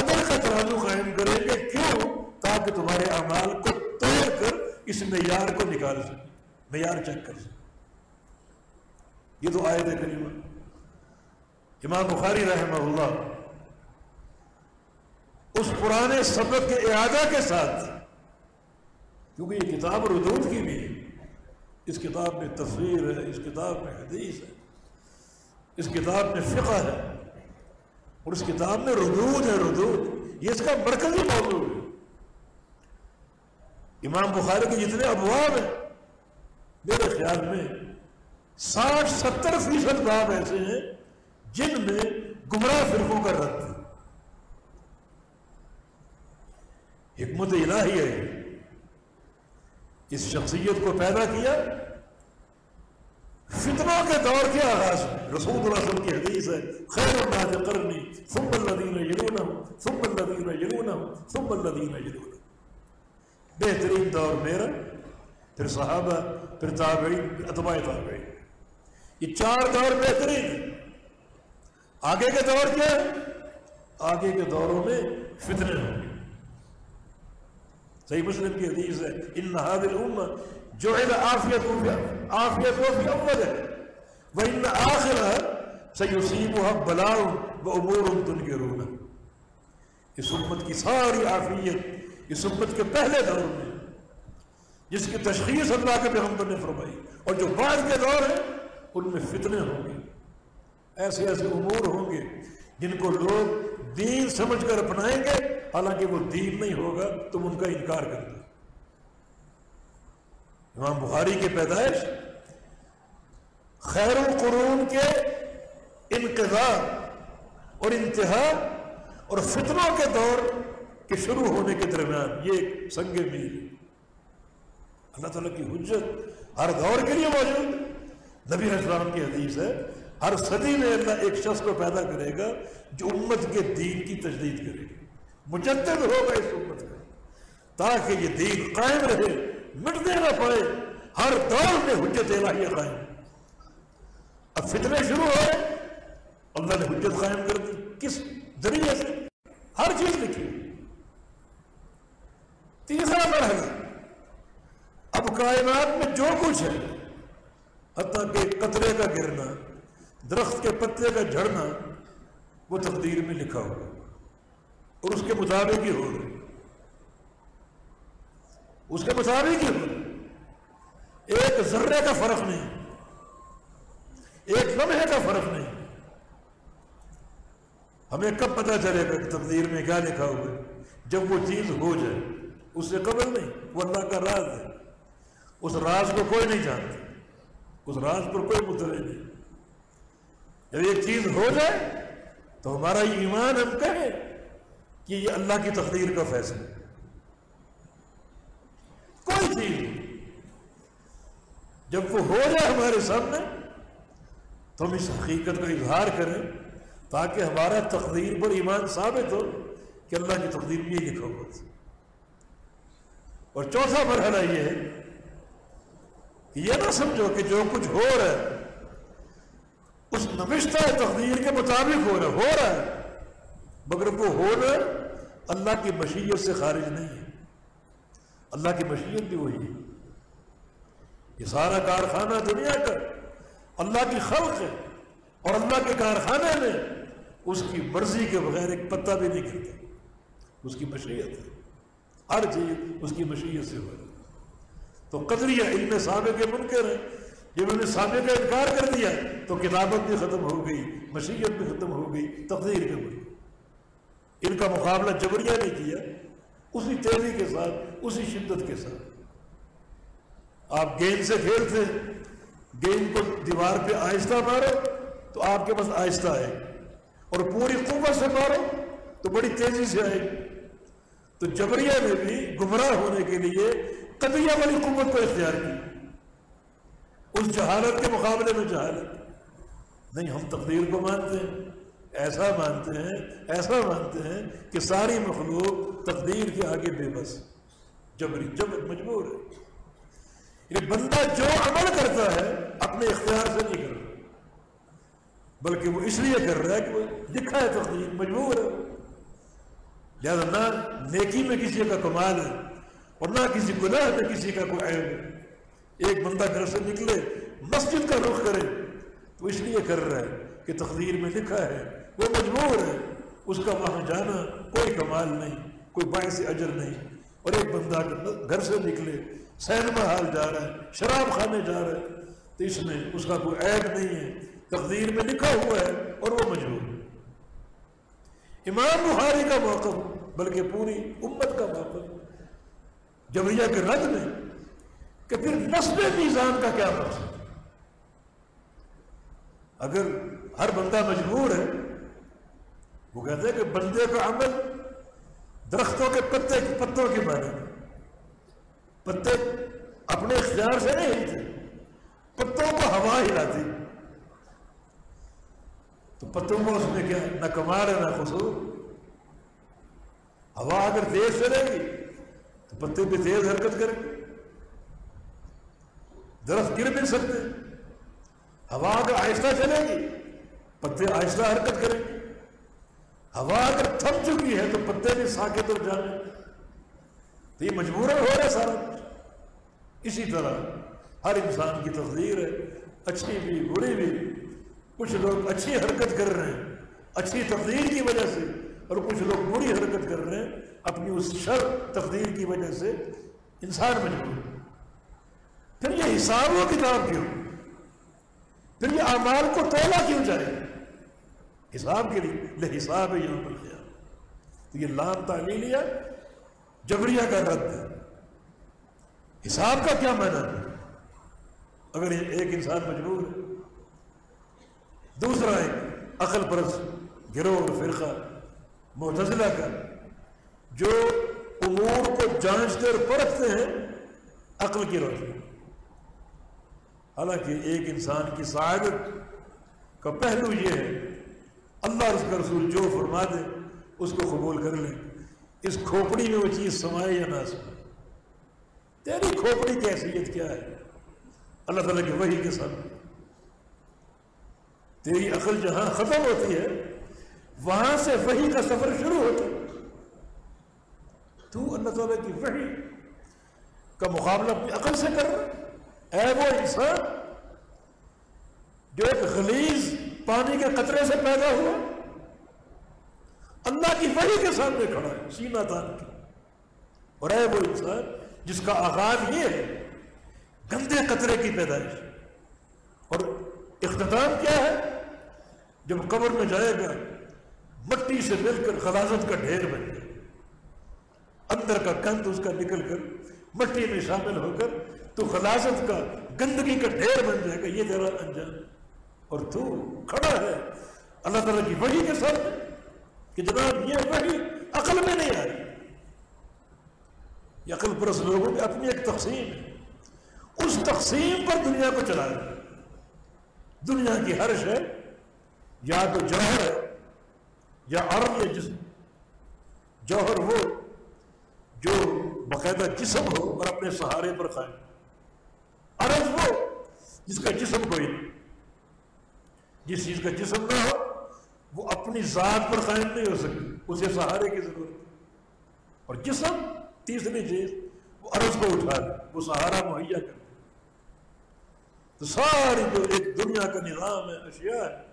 Speaker 2: عدل کا ترازو قائم کریں گے. کیوں؟ تاکہ تمہارے اعمال کو توڑ کر اس معیار کو نکال سکیں، معیار چیک کر سکیں. یہ تو آیت کریمہ. امام بخاری رحمہ اللہ اس پرانے سبق کے اعادہ کے ساتھ، کیونکہ یہ کتاب ردود کی بھی ہے، اس کتاب میں تفسیر ہے، اس کتاب میں حدیث ہے، اس کتاب میں فقہ ہے، اور اس کتاب میں ردود ہے. ردود یہ اس کا مرکزی موضوع ہے. امام بخاری کے جتنے ابواب ہیں میرے خیال میں 60-70% باب ایسے ہیں جن میں گمراہ فرقوں کا رد ہے. حکمت الہی ہے. اس شخصیت کو پیدا کیا فتنوں کے دور کے آغاز میں. رسول اللہ صلی اللہ علیہ وسلم کی حدیث ہے، خیر الناس قرنی ثم الذین یلونہم ثم الذین یلونہم ثم الذین یلونہم. بہترین دور میرا، پھر صحابہ، پھر تابعین، پھر اتباع تابعین. یہ 4 دور بہترین ہیں. آگے کے دور کیا ہے؟ آگے کے دوروں میں فتنے ہوں گے. صحیح مسلم کی حدیث ہے، ان هذه الامه جعل عافیتها فی اولها وان آخرها سیصیبها بلاء وامور تنکرونها. اس امت کی ساری عافیت اس امت کے پہلے دور میں، جس کی تشخیص اللہ کے پیغمبر نے فرمائی، اور جو بعد کے دور ہیں ان میں فتنے ہوں گے. ایسے ایسے امور ہوں گے جن کو لوگ دین سمجھ کر اپنائیں گے، حالانکہ وہ دین نہیں ہوگا، تم ان کا انکار کر دو. امام بخاری کی پیدائش خیر القرون کے انقضاء اور انتہا اور فتنوں کے دور کے شروع ہونے کے درمیان یہ ایک سنگ میل. اللہ تعالیٰ کی حجت ہر دور کے لیے موجود ہے. نبی علیہ السلام کی حدیث ہے، ہر صدی میں اللہ ایک شخص کو پیدا کرے گا جو امت کے دین کی تجدید کرے گا، مجدد ہوگا اس امت کا، تاکہ یہ دین قائم رہے، مٹنے نہ پائے. ہر دور میں حجت الہیہ قائم. اب فتنے شروع ہوئے، اللہ نے حجت قائم کر دی. کس ذریعے سے؟ ہر چیز لکھی. تیسرا مرحلہ، اب کائنات میں جو کچھ ہے، حتیٰ کہ قطرے کا گرنا، درخت کے پتے کا جھڑنا، وہ تقدیر میں لکھا ہوا اور اس کے مطابق ہی ہو رہا. اس کے مطابق ہی ہو رہا. ایک ذرے کا فرق نہیں، ایک لمحے کا فرق نہیں. ہمیں کب پتہ چلے گا کہ تقدیر میں کیا لکھا ہوا ہے؟ جب وہ چیز ہو جائے. اس سے قبل نہیں. وہ اللہ کا راز ہے. اس راز کو کوئی نہیں جانتا، اس راز پر کوئی مطلع نہیں. جب ایک چیز ہو جائے تو ہمارا یہ ایمان ہم کہیں کہ یہ اللہ کی تقدیر کا فیصلہ ہے. کوئی چیز جب وہ ہو جائے ہمارے سامنے تو ہم اس حقیقت کا اظہار کریں، تاکہ ہمارا تقدیر پر ایمان ثابت ہو کہ اللہ کی تقدیر میں یہ لکھا ہوا تھا. اور چوتھا مرحلہ یہ ہے کہ یہ نہ سمجھو کہ جو کچھ ہو رہا ہے اس نوشتہ تقدیر کے مطابق ہو رہا ہے، مگر وہ ہونا اللہ کی مشیت سے خارج نہیں ہے. اللہ کی مشیت بھی وہی ہے. یہ سارا کارخانہ دنیا کا اللہ کی خلق ہے، اور اللہ کے کارخانے میں اس کی مرضی کے بغیر ایک پتہ بھی نہیں گرتا. اس کی مشیت ہے، ہر چیز اس کی مشیت سے ہو رہی ہے. تو قدریہ علم سابق کے منکر ہیں. جب انہوں نے سابق کا انکار کر دیا تو کتابت بھی ختم ہو گئی، مشیت بھی ختم ہو گئی، تقدیر بھی ہوئی. ان کا مقابلہ جبریہ نے کیا، اسی تیزی کے ساتھ، اسی شدت کے ساتھ. آپ گیند سے کھیلتے، گیند کو دیوار پہ آہستہ مارو تو آپ کے پاس آہستہ آئے، اور پوری قوت سے مارو تو بڑی تیزی سے آئے. تو جبریہ نے بھی گمراہ ہونے کے لیے قطعیہ والی قوت کو اختیار کی، اس جہالت کے مقابلے میں جہالت نہیں۔ ہم تقدیر کو مانتے ہیں، ایسا مانتے ہیں کہ ساری مخلوق تقدیر کے آگے بے بس، جبر مجبور ہے۔ یہ بندہ جو عمل کرتا ہے اپنے اختیار سے نہیں کر رہا، بلکہ وہ اس لیے کر رہا ہے کہ وہ لکھا ہے تقدیر، مجبور ہے۔ لہذا نہ نیکی میں کسی کا کمال ہے اور نہ کسی گناہ میں کسی کا کوئی عیب ہے۔ ایک بندہ گھر سے نکلے مسجد کا رخ کرے تو اس لیے کر رہا ہے کہ تقدیر میں لکھا ہے، وہ مجبور ہے، اس کا وہاں جانا کوئی کمال نہیں، کوئی باعث اجر نہیں۔ اور ایک بندہ گھر سے نکلے سینما ہال جا رہا ہے، شراب خانے جا رہا ہے تو اس میں اس کا کوئی عیب نہیں ہے، تقدیر میں لکھا ہوا ہے اور وہ مجبور ہے۔ امام بخاری کا موقف بلکہ پوری امت کا موقف جبریہ کے رد میں کہ پھر نصب میزان کا کیا مقصد؟ اگر ہر بندہ مجبور ہے، وہ کہتے ہیں کہ بندے کا عمل درختوں کے پتوں کی مانند، پتے اپنے اختیار سے نہیں ہلتے، پتوں کو ہوا ہلاتی، تو پتوں کو اس میں کیا نہ کمال ہے نہ قصور۔ ہوا اگر تیز چلے گی تو پتے بھی تیز حرکت کریں گے، درخت گر بھی سکتے۔ ہوا اگر آہستہ چلے گی پتے آہستہ حرکت کریں گے، ہوا اگر تھم چکی ہے تو پتے بھی ساکت اور جانے۔ تو یہ مجبوراً ہو رہا ہے سارا کچھ۔ اسی طرح ہر انسان کی تقدیر ہے، اچھی بھی بری بھی۔ کچھ لوگ اچھی حرکت کر رہے ہیں اچھی تقدیر کی وجہ سے، اور کچھ لوگ بری حرکت کر رہے ہیں اپنی اس شر تقدیر کی وجہ سے۔ انسان مجبور ہے۔ پھر یہ حساب و کتاب کیوں؟ پھر یہ اعمال کو تولا کیوں جائے؟ حساب کے لیے لحساب یوم القیامہ۔ تو یہ لام تعلیلیہ جبریہ کا رد ہے۔ حساب کا کیا معنی ہے اگر ایک انسان مجبور ہے؟ دوسرا ایک عقل پرست گروہ اور فرقہ معتزلہ کا، جو امور کو جانچتے اور پرکھتے ہیں عقل کی روشنی۔ حالانکہ ایک انسان کی سعادت کا پہلو یہ ہے اللہ اور اس کا رسول جو فرما دے اس کو قبول کر لیں۔ اس کھوپڑی میں وہ چیز سمائے یا نہ سمائے، تیری کھوپڑی کی حیثیت کیا ہے اللہ تعالیٰ کی وحی کے سامنے؟ تیری عقل جہاں ختم ہوتی ہے وہاں سے وحی کا سفر شروع ہوتا ہے۔ تو اللہ تعالیٰ کی وحی کا مقابلہ اپنی عقل سے کر رہا ہے۔ اے وہ انسان جو ایک غلیظ پانی کے قطرے سے پیدا ہوا، اللہ کی وحی کے سامنے کھڑا ہے سینہ تان کے۔ اور اے وہ انسان جس کا آغاز یہ ہے گندے قطرے کی پیدائش، اور اختتام کیا ہے؟ جب قبر میں جائے گا مٹی سے مل کر غلاظت کا ڈھیر بن جائے، اندر کا گند اس کا نکل کر مٹی میں شامل ہو کر تو غلاظت کا گندگی کا ڈھیر بن جائے گا۔ یہ تیرا انجام، اور تو کھڑا ہے اللہ تعالیٰ کی وحی کے ساتھ کہ جناب یہ وحی عقل میں نہیں آئی۔ یہ عقل پرست لوگوں کی اپنی ایک تقسیم ہے، اس تقسیم پر دنیا کو چلا رہا ہے۔ دنیا کی ہر شے یا تو جوہر ہے یا عرض یا جسم۔ جوہر وہ جو باقاعدہ جسم ہو اور اپنے سہارے پر قائم، عرض وہ جس کا جسم کوئی نہیں۔ جس چیز کا جسم نہ ہو وہ اپنی ذات پر قائم نہیں ہو سکتی، اسے سہارے کی ضرورت ہے۔ اور جسم تیسری چیز وہ عرض کو اٹھا دے، وہ سہارا مہیا کر دے۔ تو ساری جو ایک دنیا کا نظام ہے، اشیاء ہے،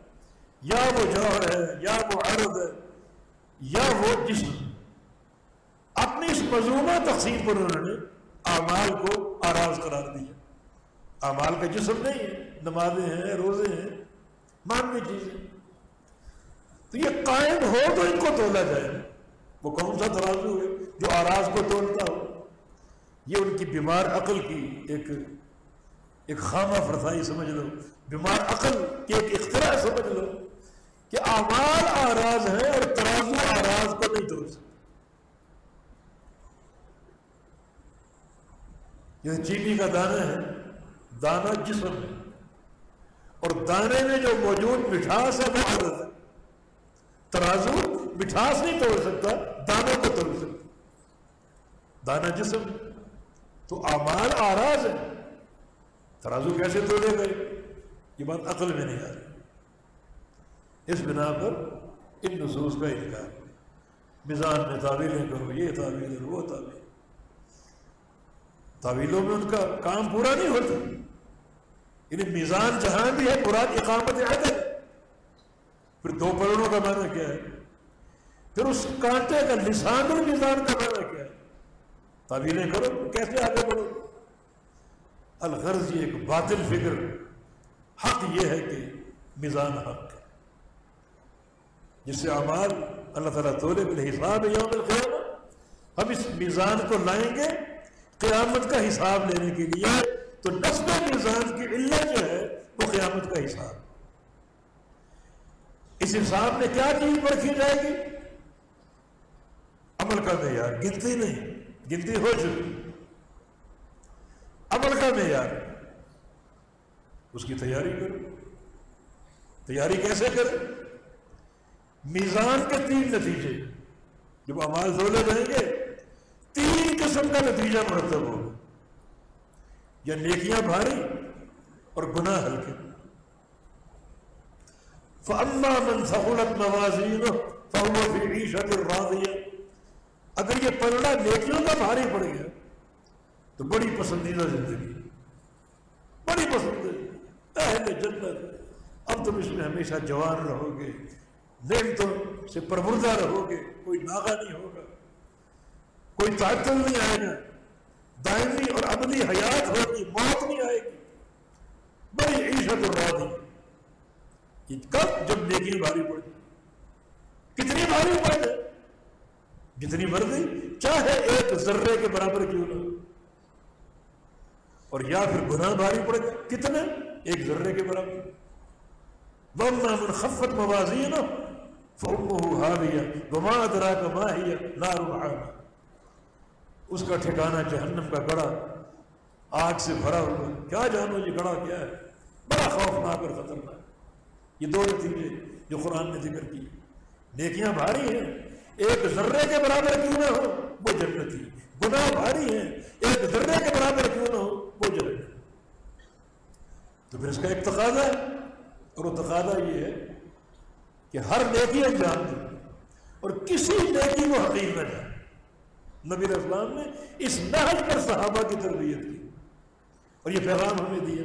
Speaker 2: یا وہ جوہر ہے یا وہ عرض ہے یا وہ جسم، اپنی اس مظلومہ تقسیم پر انہوں نے اعمال کو آراز قرار دیا۔ اعمال کا جسم نہیں ہے، نمازیں ہیں، روزے ہیں، مانوی چیزیں۔ تو یہ قائم ہو تو ان کو تولا جائے۔ وہ کون سا ترازو ہے جو آراز کو تولتا ہو؟ یہ ان کی بیمار عقل کی ایک خامہ فرسائی سمجھ لو، بیمار عقل کی ایک اختراع سمجھ لو کہ اعمال آراز ہیں اور ترازو آراز کو نہیں تول سکتے۔ یہ چینی کا دانہ ہے، دانہ جسم ہے، اور دانے میں جو موجود مٹھاس ہے وہ عادت ہے۔ ترازو مٹھاس نہیں توڑ سکتا، دانوں کو توڑ سکتا۔ دانہ جسم تو اعمال آراز ہے، ترازو کیسے توڑے گئے؟ یہ بات عقل میں نہیں آ رہی۔ اس بنا پر ان نصوص کا انکار، میزان میں تعویلیں کرو، یہ تعویل ہے وہ تعویل، تعویلوں میں ان کا کام پورا نہیں ہوتا۔ یعنی میزان جہاں بھی ہے مراد اقامت عدل ہے۔ پھر دو پلڑوں کا معنی کیا ہے؟ پھر اس کانٹے کا لسان المیزان کا معنی کیا ہے؟ تعویلیں کرو، کیسے آگے بڑھو؟ الغرض یہ ایک باطل فکر، حق یہ ہے کہ میزان حق ہے جس سے اعمال اللہ تعالیٰ تولے بالحساب یوم القیامہ۔ ہم اس میزان کو لائیں گے قیامت کا حساب لینے کے لیے، تو نصب میزان کی علت جو ہے وہ قیامت کا حساب۔ اس حساب میں کیا چیز پرکھی جائے گی؟ عمل کا معیار، گنتی نہیں، گنتی ہو چکی، عمل کا معیار، اس کی تیاری کرو۔ تیاری کیسے کریں؟ میزان کے تین نتیجے، جب اعمال تولے جائیں گے تین قسم کا نتیجہ مرتب ہوگا، یا نیکیاں بھاری اور گناہ ہلکے۔ فَأَمَّا مَنْ ثَقُلَتْ مَوَازِينُهُ فَهُوَ فِي عِيشَةٍ رَاضِيَةٍ۔ اگر یہ پلڑا نیکیوں کا بھاری پڑ گیا تو بڑی پسندیدہ زندگی، بڑی پسندیدہ اہل جنت، اب تم اس میں ہمیشہ جوان رہو گے، نعمتوں سے پروردہ رہو گے، کوئی ناغہ نہیں ہوگا، کوئی تعطل نہیں آئے گا، دائمی اور ابدی حیات ہوگی، موت نہیں آئے گی، بڑی عیشت راضی۔ کب؟ جب نیکی بھاری پڑ جائے۔ کتنی بھاری پڑ جائے؟ جتنی مرضی، چاہے ایک ذرے کے برابر کیوں نہ ہو، اور یا پھر گناہ بھاری پڑ جائے، کتنے؟ ایک ذرے کے برابر۔ وَأَمَّا مَنْ خَفَّتْ مَوَازِينُهُ فَأُمُّهُ هَاوِيَةٌ وَمَا أَدْرَاكَ مَا هِيَ نَارٌ حَامِيَةٌ۔ اس کا ٹھکانہ جہنم کا گڑھا، آگ سے بھرا ہوا، کیا جانو یہ گڑھا کیا ہے، بڑا خوفناک اور خطرناک۔ یہ دو نتیجے جو قرآن نے ذکر کی، نیکیاں بھاری ہیں، ایک ذرے کے برابر کیوں نہ ہو وہ جنتی، گناہ بھاری ہیں، ایک ذرے کے برابر کیوں نہ ہو وہ جنتی۔ تو پھر اس کا ایک تقاضا ہے، اور وہ تقاضا یہ ہے کہ ہر نیکی انجام دے اور کسی نیکی کو حقیر نہ جائے۔ نبی علیہ السلام نے اس نہج پر صحابہ کی تربیت کی اور یہ پیغام ہمیں دیا۔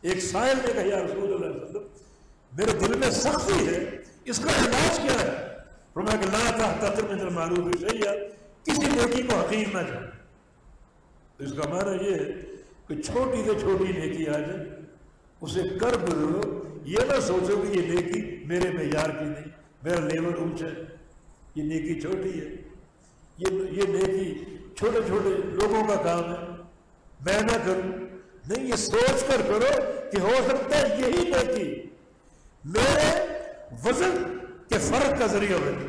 Speaker 2: ایک سائل نے کہا یا رسول اللہ صلی اللہ علیہ وسلم میرے دل میں سختی ہے، اس کا علاج کیا ہے؟ فرمایا کہ لا تحتقر من المعروف شیئا، کسی نیکی کو حقیر نہ جائے۔ تو اس کا معنی یہ ہے کہ چھوٹی سے چھوٹی نیکی آ جائے اسے کر گزرو، یہ نہ سوچو کہ یہ نیکی میرے معیار کی نہیں، میرا لیول اونچا ہے، یہ نیکی چھوٹی ہے، یہ نیکی چھوٹے چھوٹے لوگوں کا کام ہے، میں نہ کروں۔ نہیں، یہ سوچ کر کرو کہ ہو سکتا ہے یہی نیکی میرے وزن کے فرق کا ذریعہ بنے،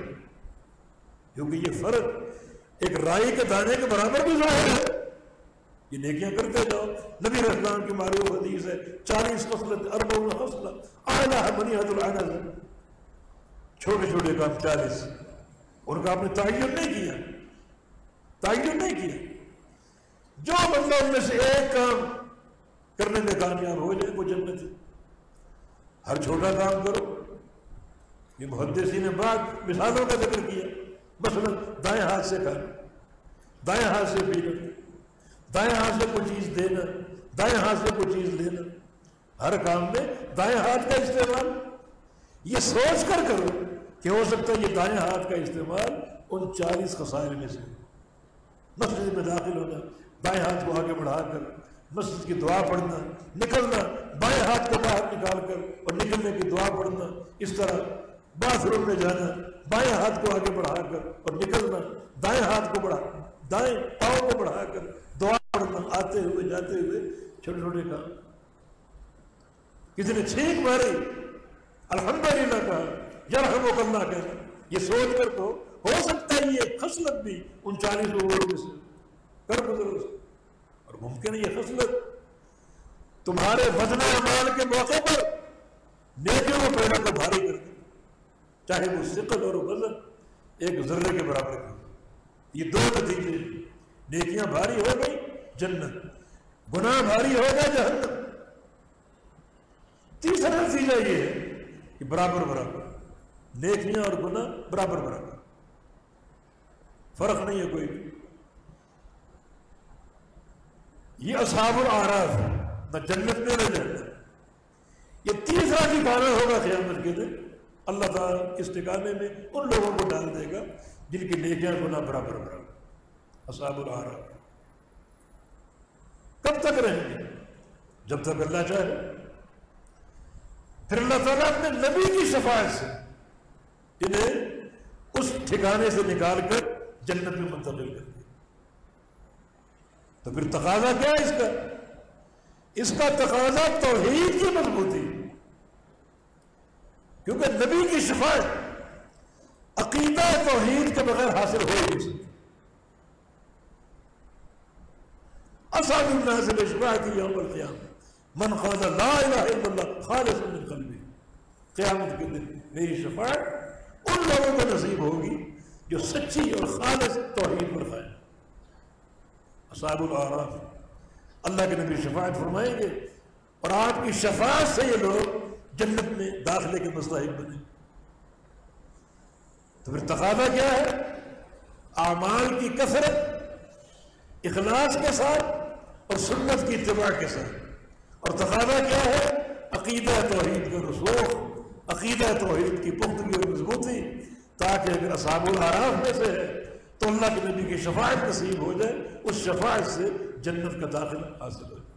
Speaker 2: کیونکہ یہ فرق ایک رائی کے دانے کے برابر بھی ظاہر ہے۔ یہ نیکیاں کرتے جاؤ۔ نبی علیہ السلام کی معروف حدیث ہے 40 خصلت 40 خصلت اعلیٰ منیحۃ العنز، چھوٹے چھوٹے کام 40، ان کا آپ نے تعین نہیں کیا، تعین نہیں کیا۔ جو بندہ ان میں سے ایک کام کرنے میں کامیاب ہو جائے وہ جنت ہے۔ ہر چھوٹا کام کرو۔ یہ محدثین نے بعد مثالوں کا ذکر کیا، مثلا دائیں ہاتھ سے کھانا، دائیں ہاتھ سے پینا، دائیں ہاتھ سے کوئی چیز دینا، دائیں ہاتھ سے کوئی چیز لینا، ہر کام میں دائیں ہاتھ کا استعمال۔ یہ سوچ کر کرو کہ ہو سکتا ہے یہ دائیں ہاتھ کا استعمال ان 40 خصائل میں سے۔ مسجد میں داخل ہونا، دائیں ہاتھ کو آگے بڑھا کر مسجد کی دعا پڑھنا، نکلنا بائیں ہاتھ کو باہر نکال کر اور نکلنے کی دعا پڑھنا، اس طرح باتھ روم میں جانا بائیں ہاتھ کو آگے بڑھا کر اور نکلنا دائیں ہاتھ کو دائیں پاؤں کو بڑھا کر دعا پڑھنا، آتے ہوئے جاتے ہوئے چھوٹے چھوٹے کام۔ کسی نے چھینک ماری الحمدللہ کہا، یرحمک اللہ کہنا، یہ سوچ کر تو ہو سکتا ہے یہ خصلت بھی ان 40 لوگوں میں سے کر گزرو۔ اور ممکن ہے یہ خصلت تمہارے وزن اعمال کے موقع پر نیکیوں کو پیڑوں کو بھاری کر دے، چاہے وہ ثقل اور وزن ایک ذرے کے برابر ہو۔ یہ دو نتیجے، نیکیاں بھاری ہو گئی جنت، گناہ بھاری ہو گیا جہنم۔ تیسرا نتیجہ یہ ہے کہ برابر برابر، نیکیاں اور گناہ برابر برابر، فرق نہیں ہے کوئی بھی۔ یہ اصحاب الاعراف ہے، نہ جنت میں نہ جنت۔ یہ تیسرا ٹھکانہ ہوگا قیامت کے دن، اللہ تعالیٰ اس ٹھکانے میں ان لوگوں کو ڈال دے گا جن کی نیکیاں گناہ برابر برابر، اصحاب الاعراف۔ کب تک رہیں گے؟ جب تک اللہ چاہے۔ پھر اللہ تعالیٰ اپنے نبی کی شفاعت سے انہیں اس ٹھکانے سے نکال کر جنت میں منتقل کر دے۔ تو پھر تقاضا کیا ہے اس کا؟ اس کا تقاضا توحید کی مضبوطی، کیونکہ نبی کی شفاعت عقیدہ توحید کے بغیر حاصل ہو نہیں سکتی۔ اسعد الناس بشفاعتی یوم القیامہ من قال لا الہ الا اللہ خالصا من قلبہ۔ قیامت کے دن میری شفاعت ان لوگوں کو نصیب ہوگی جو سچی اور خالص توحید پر قائم۔ اصحاب الاعراف، اللہ کے نبی شفاعت فرمائیں گے اور آپ کی شفاعت سے یہ لوگ جنت میں داخلے کے مستحق بنے۔ تو پھر تقاضا کیا ہے؟ اعمال کی کثرت، اخلاص کے ساتھ اور سنت کی اتباع کے ساتھ۔ اور تقاضا کیا ہے؟ عقیدہ توحید کا رسوخ، عقیدہ توحید کی پختگی اور مضبوطی، تاکہ اگر اصحاب الاعراف میں سے ہے تو اللہ کے نبی کی شفاعت نصیب ہو جائے، اس شفاعت سے جنت کا داخلہ حاصل ہو جائے۔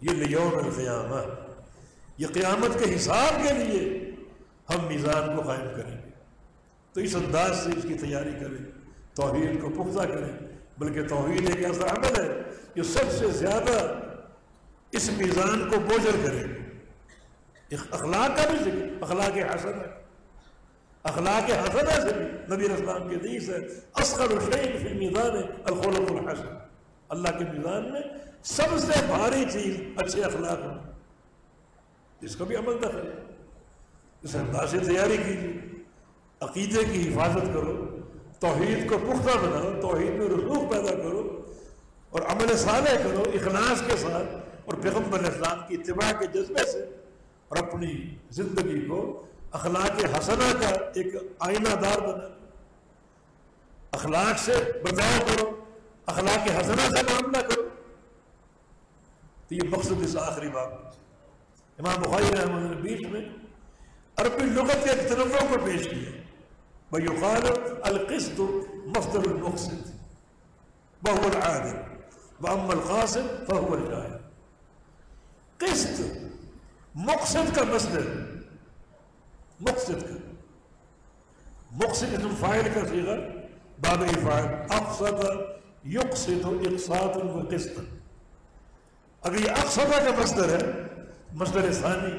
Speaker 2: یہ لیوم القیامہ، یہ قیامت کے حساب کے لیے ہم میزان کو قائم کریں گے۔ تو اس انداز سے اس کی تیاری کریں، توحید کو پختہ کریں، بلکہ توحید ایک ایسا عمل ہے جو سب سے زیادہ اس میزان کو بوجھل کرے گا۔ اخلاق کا بھی ذکر، اخلاق حسنہ، اخلاق حسنہ سے بھی نبی اسلام کی حدیث ہے اثقل شیء فی المیزان الخلق الحسن۔ اللہ کے میزان میں سب سے بھاری چیز اچھے اخلاق ہیں، اس کا بھی عمل دخل ہے۔ اس انداز سے تیاری کیجیے، عقیدے کی حفاظت کرو، توحید کو پختہ بناؤ، توحید میں رسوخ پیدا کرو اور عمل صالح کرو اخلاص کے ساتھ اور پیغمبر اسلام کی اتباع کے جذبے سے، اور اپنی زندگی کو اخلاق حسنہ کا ایک آئینہ دار بنا، اخلاق سے برتاؤ کرو، اخلاق حسنہ سے معاملہ کرو۔ تو یہ مقصد اس آخری باب میں امام بخاری رحمہ اللہ نے بیچ میں عربی لغت کے ایک تنوع کو پیش کیا۔ وَيُقَالُ الْقِسْطُ مصدر المقسط وَهُوَ الْعَادِلُ وَأَمَّا الْقَاسِطُ فَهُوَ الْجَائِرُ۔ قسط مقصد کا مصدر، مقصد کا، مقصد اسم فاعل کا صیغہ باب فاعل، اقصد یقصد اقساطا وقسطا۔ اگر یہ اقصد کا مصدر ہے، مصدر ثانی،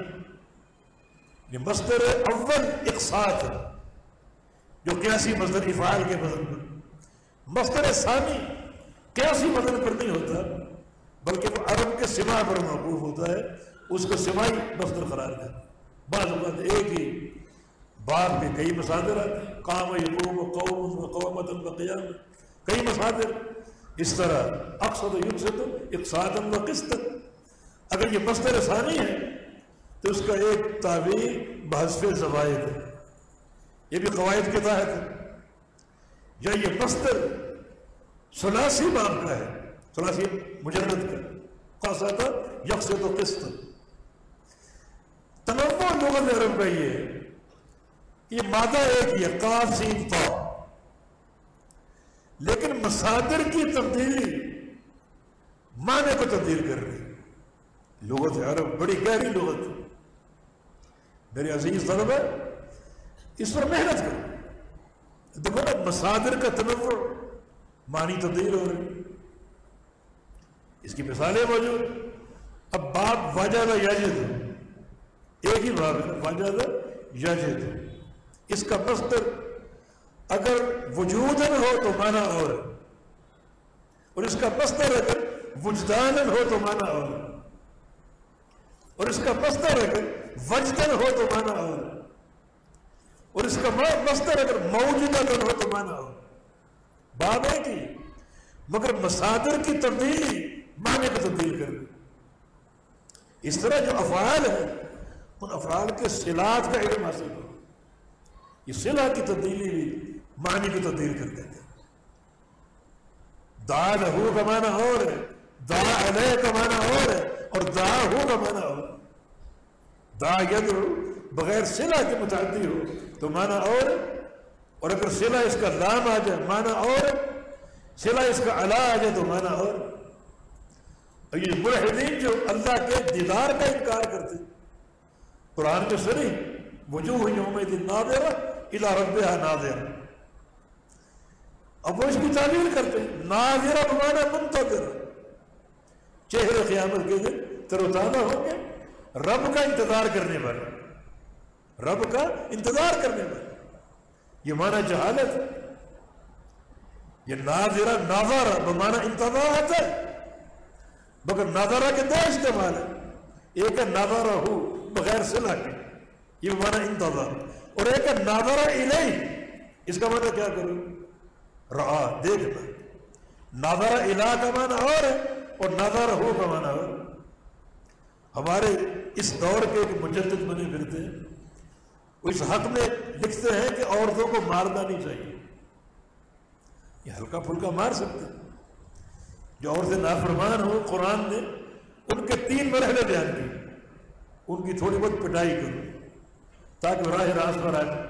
Speaker 2: یہ مصدر اول اقساط ہے جو قیاسی مصدر افعال کے وزن پر، مصدر ثانی قیاسی وزن پر نہیں ہوتا بلکہ وہ عرب کے سما پر موقوف ہوتا ہے، اس کو سمائی مصدر قرار دیتا ہے۔ بعض اوقات ایک ہی باب میں کئی مصادر آتے ہیں، قام یقوم قوم وقومۃ وقیام، کئی مصادر۔ اس طرح اقصد یقصد اقصادا وقسطا، اگر یہ مصدر ثانی ہے تو اس کا ایک تعبیر بحذف زوائد ہے، یہ بھی قواعد کے تحت ہے۔ یا یہ مصدر ثلاثی باب کا ہے، ثلاثی مجرد کا، قصد یقصد قسطا۔ تنوع لغت عرب کا یہ ہے، یہ مادہ ایک ہی ہے، قاف سین طا، لیکن مصادر کی تبدیلی معنی کو تبدیل کر رہی ہے۔ لغت عرب بڑی گہری لغت ہے، میرے عزیز طلبہ اس پر محنت کرو۔ دیکھو نا، مصادر کا تنوع، معنی تبدیل ہو رہی، اس کی مثالیں موجود۔ اب باب وجد یجد، ایک ہی باب ہے، وجد یجد، اس کا مصدر اگر وجوداً ہو تو معنی اور ہے، اور اس کا مصدر اگر وجدانن ہو تو معنی اور اس کا مصدر اگر وجدن ہو تو معنی اور اس کا مصدر اگر موجودتن ہو تو معنی بات ہے کہ مگر مصادر کی تبدیلی معنی کو تبدیل کر دے. اس طرح جو افعال ہیں ان افعال کے صلات کا علم حاصل کرو. یہ صلہ کی تبدیلی بھی معنی کو تبدیل کر دیتے ہیں. دعا لہو کا معنی اور ہے، دعا علیہ کا معنی اور ہے، اور دعا ہو کا معنی اور. دعا یدعو بغیر صلہ کے متعدی ہو تو معنی اور ہے، اور اگر صلہ اس کا لام آ جائے معنی اور ہے، صلہ اس کا علا آ جائے تو معنی اور. اور یہ ملحدین جو اللہ کے دیدار کا انکار کرتے قرآن میں صریح وجوہ یومئذ ناظرہ الی ربہا ناظرہ، اب وہ اس کی تعبیر کرتے ناظرہ بمعنی منتظر، چہرے قیامت کے دن تر و تازہ ہوں گے رب کا انتظار کرنے والا، رب کا انتظار کرنے والا. یہ معنی جہالت ہے. یہ ناظرہ ناظرہ بمعنی انتظار ہے، مگر ناظرہ کے دو استعمال ہے. ایک ہے ناظرہ ہو بغیر صلہ کے، یہ معنی انتظار، اور ایک ہے ناظرہ الیہ، اس کا معنی کیا کرو رعا دیکھنا. ناظرہ الہ کا معنی اور ہے اور ناظرہ ہو کا معنی اور. ہمارے اس دور کے ایک مجدد بنے پھرتے ہیں، وہ اس حق میں لکھتے ہیں کہ عورتوں کو مارنا نہیں چاہیے. یہ ہلکا پھلکا مار سکتے ہیں. جو عورتیں نافرمان ہوں قرآن نے ان کے 3 مرحلے بیان کیے. ان کی تھوڑی بہت پٹائی کرو تاکہ راہ راست پر آ جائے.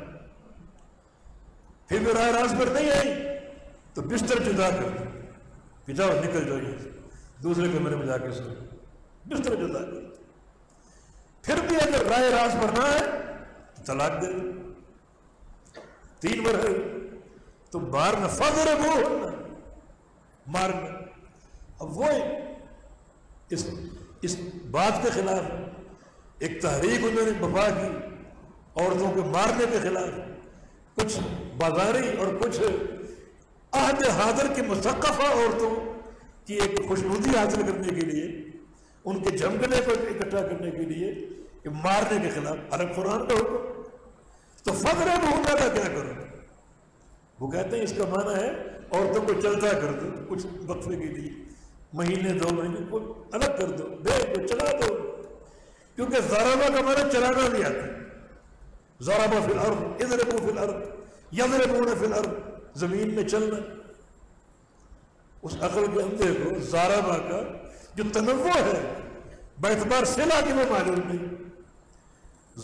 Speaker 2: پھر بھی راہ راست پر نہیں آئی تو بستر جدا کر دو کہ جاؤ نکل جاؤ یہاں سے، دوسرے کمرے میں جا کے سو، بستر جدا کر دو. پھر بھی اگر راہ راست پر نہ آئے تو طلاق دے دو. 3 مرحلے. تو مارنا فضربوہن، مارنا. اب وہ اس بات کے خلاف ایک تحریک انہوں نے بپا کی عورتوں کے مارنے کے خلاف. کچھ بازاری اور کچھ عہد حاضر کی مثقفہ عورتوں کی ایک خوشنودی حاصل کرنے کے لیے، ان کے جھمکنے کو اکٹھا کرنے کے لیے کہ مارنے کے خلاف. ارے قرآن کا حکم تو فضربوہن کا کیا کرو؟ وہ کہتے ہیں اس کا معنی ہے عورتوں کو چلتا کر دو کچھ وقفے کے لیے، مہینے 2 مہینے کو الگ کر دو، بیچ دو، چلا دو. کیونکہ ضربہ کا معنی چلانا بھی آتا ہے. ضربہ فی الارض، اضربوا فی الارض، یضربون فی الارض، زمین میں چلنا. اس عقل کے اندھے کو ضربہ کا جو تنوع ہے باعتبار صلہ کی وہ معلوم نہیں.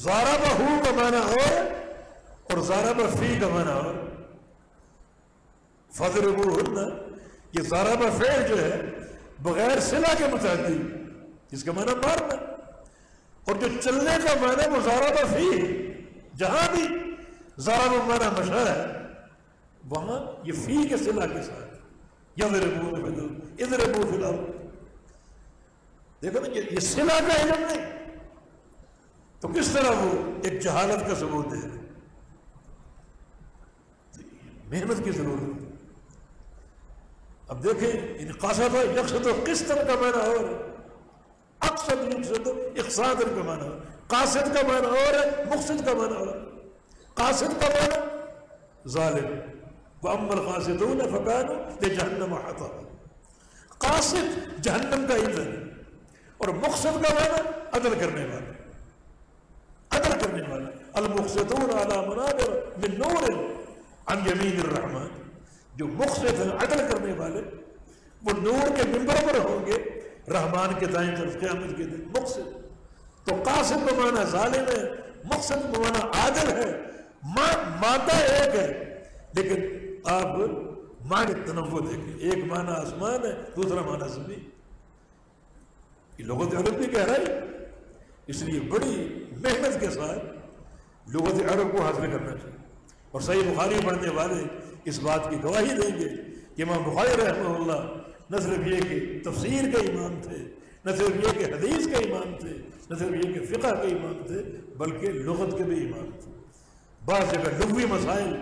Speaker 2: ضربہ ہو کا معنی اور ضربہ فی کا معنی اور. فضربوہن یہ ضربہ فعل جو ہے بغیر صلہ کے متعدی، اس کا معنی مارنا، اور جو چلنے کا معنی وہ ضربہ فی ہے. جہاں بھی ضربہ معنی مشاء ہے وہاں یہ فی کے صلہ کے ساتھ یضربون فی الارض، اضربوا فی الارض. دیکھو نا یہ صلہ کا علم نہیں تو کس طرح وہ ایک جہالت کا ثبوت ہے. محنت کی ضرورت ہے. اب دیکھیں ان قاصد یقصد قسطن کا معنی اور اقصد یقصد اقصاد کا معنی اور. قاصد کا معنی اور ہے، مقصد کا معنی اور. قاصد کا معنی ظالم، وَأَمَّا الْقَاسِدُونَ فَكَانُوا لِجَهَنَّمَ حَطَبًا. قاصد جہنم کا ایندھن، اور مقصد کا معنی عدل کرنے والا، عدل کرنے والا. المقسطون علی منابر من نور عن یمین الرحمن. جو مقصد ہیں عدل کرنے والے وہ نور کے منبر پر ہوں گے رحمان کے دائیں طرف قیامت کے دن. مقصد تو قاصد بمعنی ظالم ہے، مقصد بمعنی عادل ہے. مادہ ایک ہے لیکن آپ معنی تنوع دیکھیں. ایک معنی آسمان ہے، دوسرا معنی زمین. یہ لغت عرب بھی کہہ رہا ہے، اس لیے بڑی محنت کے ساتھ لغت عرب کو حاصل کرنا چاہیے. اور صحیح بخاری پڑھنے والے اس بات کی گواہی دیں گے کہ امام بخاری رحمہ اللہ نہ صرف یہ کہ تفسیر کے امام تھے، نہ صرف یہ کہ حدیث کے امام تھے، نہ صرف یہ کہ فقہ کے امام تھے، بلکہ لغت کے بھی امام تھے. بعض جگہ لغوی مسائل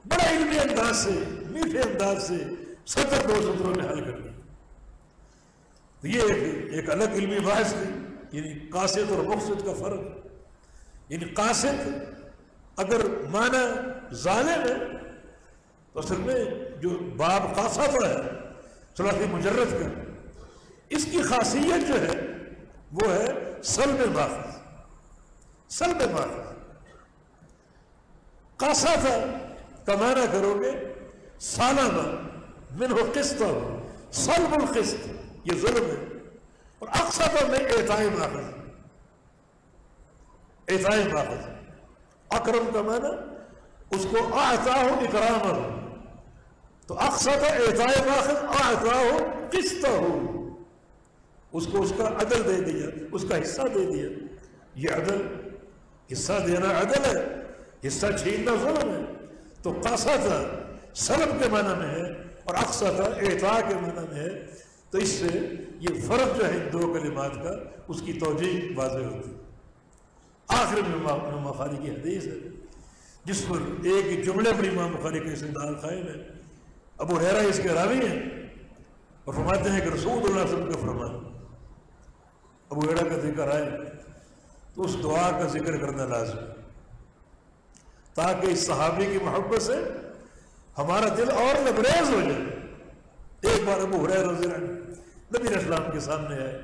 Speaker 2: بڑا علمی انداز سے، میٹھے انداز سے 70 دو سطروں میں حل کر دیا. تو یہ ایک الگ علمی بحث تھی، یعنی قاصد اور مقصد کا فرق. یعنی قاصد اگر معنی ظالم ہے تو اصل میں جو باب قاصد ہے ثلاثی مجرد کا، اس کی خاصیت جو ہے وہ ہے سلب ماخذ. سلب ماخذ قاصد کا معنی کرو گے سالمہ منہ قسط، سلب القسط یہ ظلم ہے. اور اقسط میں اعطائے ماخذ، اعطائے ماخذ. اکرم کا معنی اس کو اعطاہ اکرامہ، تو اقسط اعطائے ماخذ اعطاہ قسطہ، اس کو اس کا عدل دے دیا، اس کا حصہ دے دیا. یہ عدل، حصہ دینا عدل ہے، حصہ چھیننا ظلم ہے. تو قاصد سلب کے معنی میں ہے اور اقسط اعطاء کے معنی میں ہے. تو اس سے یہ فرق جو ہے ان دو کلمات کا، اس کی توجیہ واضح ہوتی ہے. آخر میں امام بخاری کی حدیث ہے جس پر ایک جملے پر امام بخاری کا استدلال قائم ہے. ابو ہریرہ اس کے راوی ہیں اور فرماتے ہیں کہ رسول اللہ صلی اللہ علیہ وسلم کا فرمان. ابو ہریرہ کا ذکر آئے تو اس دعا کا ذکر کرنا لازم ہے تاکہ اس صحابی کی محبت سے ہمارا دل اور لبریز ہو جائے. ایک بار ابو ہریرہ رضی اللہ عنہ نبی علیہ السلام کے سامنے آئے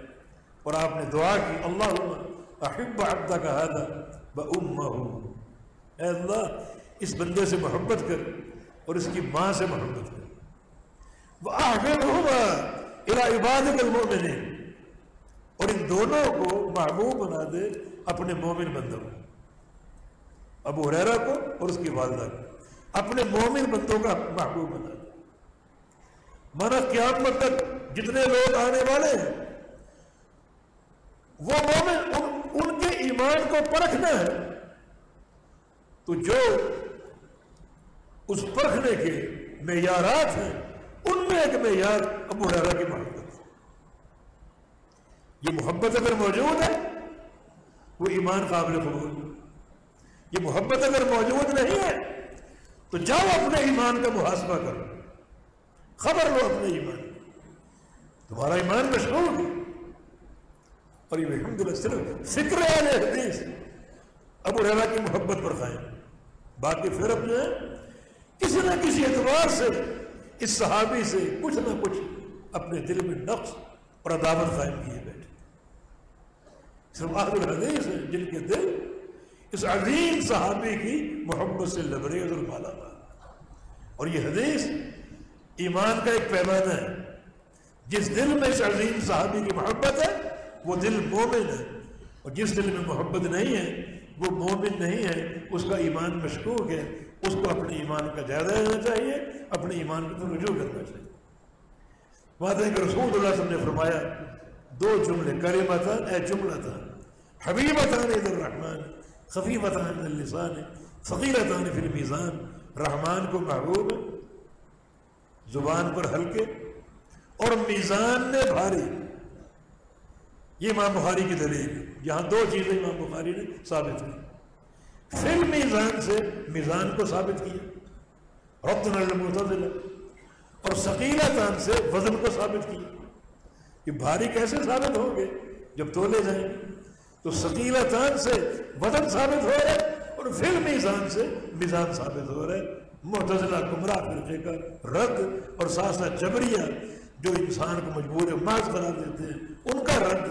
Speaker 2: اور آپ نے دعا کی، اللہم احب عبدک ھذا بامہ، اے اللہ اس بندے سے محبت کر اور اس کی ماں سے محبت کر. وَأَحْبِبْهُمَا إِلَىٰ عِبَادِكَ الْمُؤْمِنِينَ، اور ان دونوں کو محبوب بنا دے اپنے مومن بندوں کو. ابو ہریرہ کو اور اس کی والدہ کو اپنے مومن بندوں کا محبوب بنا دے. مانا قیامت تک جتنے لوگ آنے والے ہیں وہ مومن، ان کے ایمان کو پرکھنا ہے. تو جو اس پرکھنے کے معیارات ہیں ان میں ایک معیار ابو ہریرہ کی محبت. یہ محبت اگر موجود ہے وہ ایمان قابل قبول. یہ محبت اگر موجود نہیں ہے تو جاؤ اپنے ایمان کا محاسبہ کرو، خبر لو اپنے ایمان، تمہارا ایمان مشغول ہے. اور یہ الحمدللہ صرف فکر اہل حدیث ابو ہریرہ کی محبت پر قائم. باقی فرق جو ہے کسی نہ کسی اعتبار سے اس صحابی سے کچھ نہ کچھ اپنے دل میں نقص اور عداوت قائم کیے بیٹھے. صرف اہل الحدیث ہیں جن کے دل اس عظیم صحابی کی محبت سے لبریز اور مالا مال. اور یہ حدیث ایمان کا ایک پیمانہ ہے. جس دل میں اس عظیم صحابی کی محبت ہے وہ دل مومن ہے، اور جس دل میں محبت نہیں ہے وہ مومن نہیں ہے، اس کا ایمان مشکوک ہے. اس کو اپنے ایمان کا جائزہ لینا چاہیے، اپنے ایمان کو رجوع کرنا چاہیے. بات ہے کہ رسول اللہ صلی اللہ علیہ وسلم نے فرمایا دو جملے، کلمتان اے جملتان حبیبتان الی الرحمن خفیفتان علی اللسان ثقیلتان فی المیزان. رحمان کو محبوب ہے، زبان پر ہلکے اور میزان میں بھاری. یہ امام بخاری کی دلیل ہے. یہاں دو چیزیں امام بخاری نے ثابت کی. فی المیزان سے میزان کو ثابت کیا رد المعتزلہ، اور ثقیلتان سے وزن کو ثابت کیا. یہ بھاری کیسے ثابت ہوں گے جب تولے جائیں گے؟ تو ثقیلتان سے وزن ثابت ہو رہا ہے اور فی المیزان سے میزان ثابت ہو رہا ہے. معتزلہ گمراہ فرقے کا رد اور ساتھ ساتھ جبریہ جو انسان کو مجبور محض قرار دیتے ہیں ان کا رد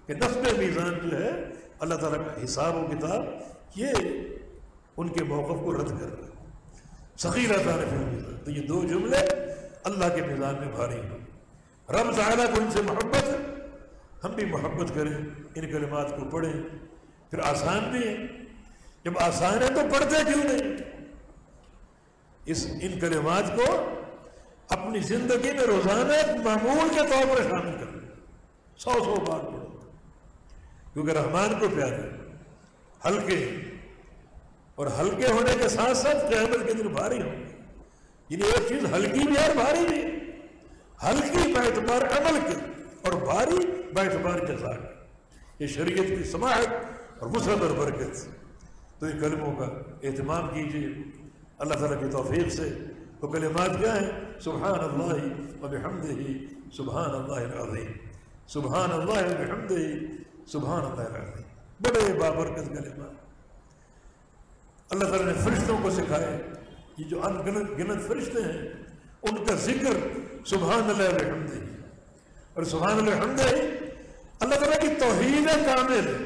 Speaker 2: کہ نصب میزان جو ہے اللہ تعالیٰ کا حساب و کتاب، یہ ان کے موقف کو رد کر رہا ہے. ثقیلتان فی المیزان. تو یہ دو جملے اللہ کے میزان میں بھاری ہیں. رب تعالیٰ کو ان سے محبت ہے، ہم بھی محبت کریں، ان کلمات کو پڑھیں. پھر آسان بھی ہے. جب آسان ہے تو پڑھتے کیوں نہیں؟ ان کلمات کو اپنی زندگی میں روزانہ ایک معمول کے طور پر شامل کریں. 100 بار پڑھو، کیونکہ رحمان کو پیار ہے. ہلکے، اور ہلکے ہونے کے ساتھ ساتھ قیامت کے دن بھاری ہوں گے. یعنی ایک چیز ہلکی بھی اور بھاری بھی، ہلکی باعتبار عمل کے اور بھاری باعتبار جزا کے. یہ شریعت کی سماحت اور وسعت اور برکت. تو ان کلموں کا اہتمام کیجیے. اللہ تعالیٰ کی توفیق سے وہ کلمات کیا ہیں؟ سبحان اللہ و بحمدہ سبحان اللہ العظیم، سبحان اللہ و بحمدہ سبحان اللہ العظیم، بڑے بابرکت کلمات اللہ تعالیٰ نے فرشتوں کو سکھائے. یہ جو ان گنت فرشتے ہیں ان کا ذکر سبحان اللہ و بحمدہ، اور سبحان اللہ و بحمدہ اللہ تعالیٰ کی توحید کامل ہے.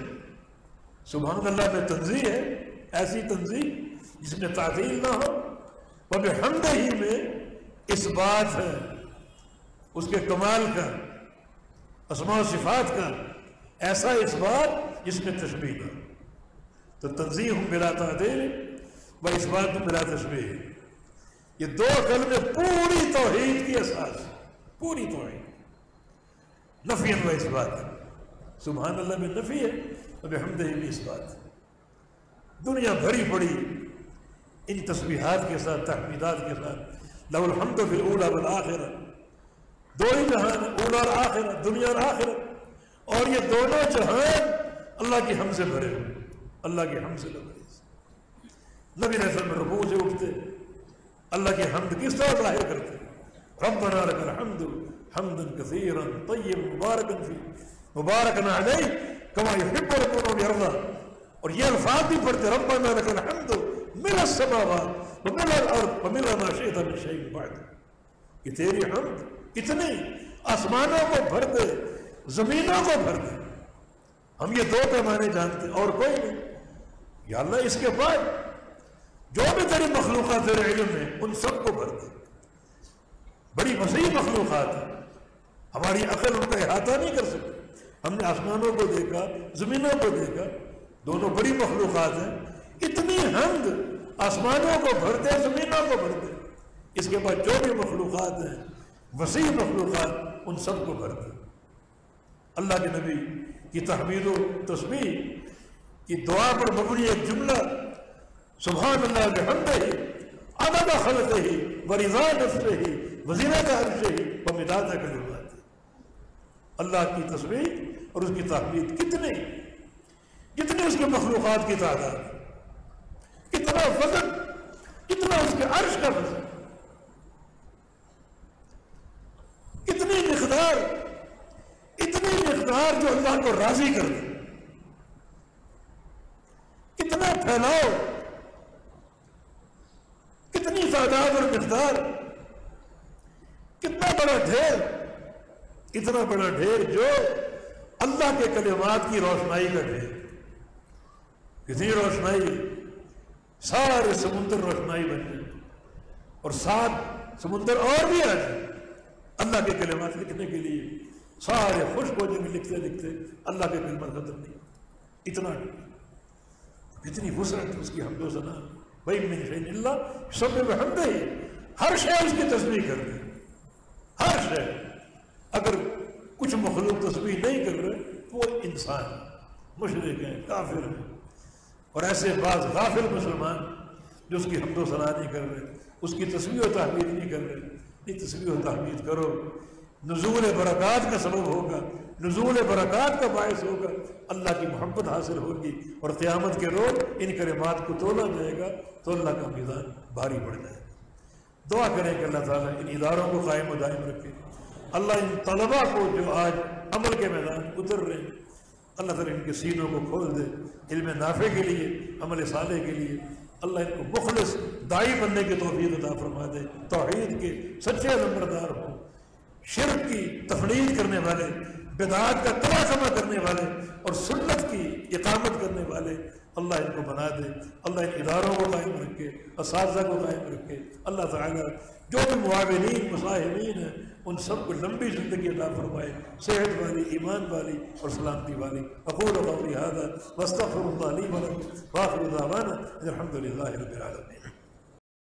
Speaker 2: سبحان اللہ میں تنزیہ ہے، ایسی تنزیہ جس میں تعطیل نہ ہو، وبحمدہ میں اس بات ہے اس کے کمال کا، اسماء و صفات کا ایسا اس بات جس میں تشبیہ نہ ہو. تو تنزیہ بلا تعطیل و اس بات بلا تشبیہ، یہ دو کلمے پوری توحید کی اساس، پوری توحید، نفی و اس بات. سبحان اللہ میں نفی ہے اور بحمدہ بھی اس بات. دنیا بھری پڑی ان تسبیحات کے ساتھ، تحمیدات کے ساتھ. لہ الحمد فی الاولی والآخرہ، دو ہی جہان، اولا اور آخرہ، دنیا اور آخرہ، اور یہ دونوں جہان اللہ کی حمد سے بھرے ہوئے، اللہ کی حمد سے بھرے. نبی علیہ السلام رکوع سے اٹھتے اللہ کی حمد کس طرح ظاہر کرتے؟ ربنا لک الحمد حمدا کثیرا طیبا مبارکا فیہ مبارکا علیہ کما یحب ربنا ویرضا. اور یہ الفاظ بھی پڑھتے ربنا لک الحمد ملء السماوات وملء الارض وملء ما شئت من شیء بعد. کہ تیری حمد اتنی آسمانوں کو بھر دے، زمینوں کو بھر دے. ہم یہ دو پیمانے جانتے اور کوئی نہیں. یا اللہ اس کے بعد جو بھی تیری مخلوقات تیرے علم میں ان سب کو بھر دے. بڑی وسیع مخلوقات ہیں، ہماری عقل ان کا احاطہ نہیں کر سکتی. ہم نے آسمانوں کو دیکھا، زمینوں کو دیکھا، دونوں بڑی مخلوقات ہیں. اتنی حمد آسمانوں کو بھر دے، زمینوں کو بھر دے. اس کے بعد جو بھی مخلوقات ہیں، وسیع مخلوقات، ان سب کو بھر دے. اللہ کے نبی کی تحمید و تسبیح کی دعا پر مبنی ایک جملہ سبحان اللہ بحمدہ عدد خلقہ ورضا نفسہ وزنۃ عرشہ ومداد کلماتہ. اللہ کی تسبیح اور اس کی تحمید کتنے اس کے مخلوقات کی تعداد، کتنا وزن، کتنا اس کے عرش کا وزن، اتنی مقدار جو اللہ کو راضی کر دے. کتنا پھیلاؤ، کتنی تعداد اور مقدار، کتنا بڑا ڈھیر، اتنا بڑا ڈھیر جو اللہ کے کلمات کی روشنائی کا ڈھیر. کتنی روشنائی، سارے سمندر روشنائی بن جائے اور 7 سمندر اور بھی آ جائے اللہ کے کلمات لکھنے کے لیے. سارے خوش ہو جائیں گے لکھتے لکھتے، اللہ کے کلمات ختم نہیں. اتنا اتنی وسعت اس کی حمد و ثنا. بھائی من شیء الا یسبح بحمدہ، ہر شے اس کی تسبیح کر رہے، ہر شے. اگر کچھ مخلوق تسبیح نہیں کر رہے وہ انسان مشرک ہیں، کافر ہیں. اور ایسے بعض غافل مسلمان جو اس کی حمد و ثنا نہیں کر رہے، اس کی تسبیح و تحمید نہیں کر رہے. یہ تسبیح و تحمید کرو، نزول برکات کا سبب ہوگا، نزول برکات کا باعث ہوگا، اللہ کی محبت حاصل ہوگی. اور قیامت کے روز ان کلمات کو تولا جائے گا تو اللہ کا میزان بھاری پڑ جائے گا. دعا کریں کہ اللہ تعالیٰ ان اداروں کو قائم و دائم رکھے. اللہ ان طلباء کو جو آج عمل کے میدان اتر رہے ہیں، اللہ تعالیٰ ان کے سینوں کو کھول دے علم نافع کے لیے، عمل صالح کے لیے. اللہ ان کو مخلص داعی بننے کی توفیق عطا فرما دے. توحید کے سچے نمبردار ہوں، شرک کی تفرید کرنے والے، بدعات کا تباہ کرنے والے اور سنت کی اقامت کرنے والے اللہ ان کو بنا دے. اللہ ان اداروں کو قائم رکھے، اساتذہ کو قائم رکھے. اللہ تعالیٰ جو بھی معاونین مصاحبین ہیں ان سب کو لمبی زندگی عطا فرمائے، صحت والی، ایمان والی اور سلامتی والی. اقول قولی ھذا واستغفر اللہ لی ولکم واخر دعوانا الحمد للہ رب العالمین.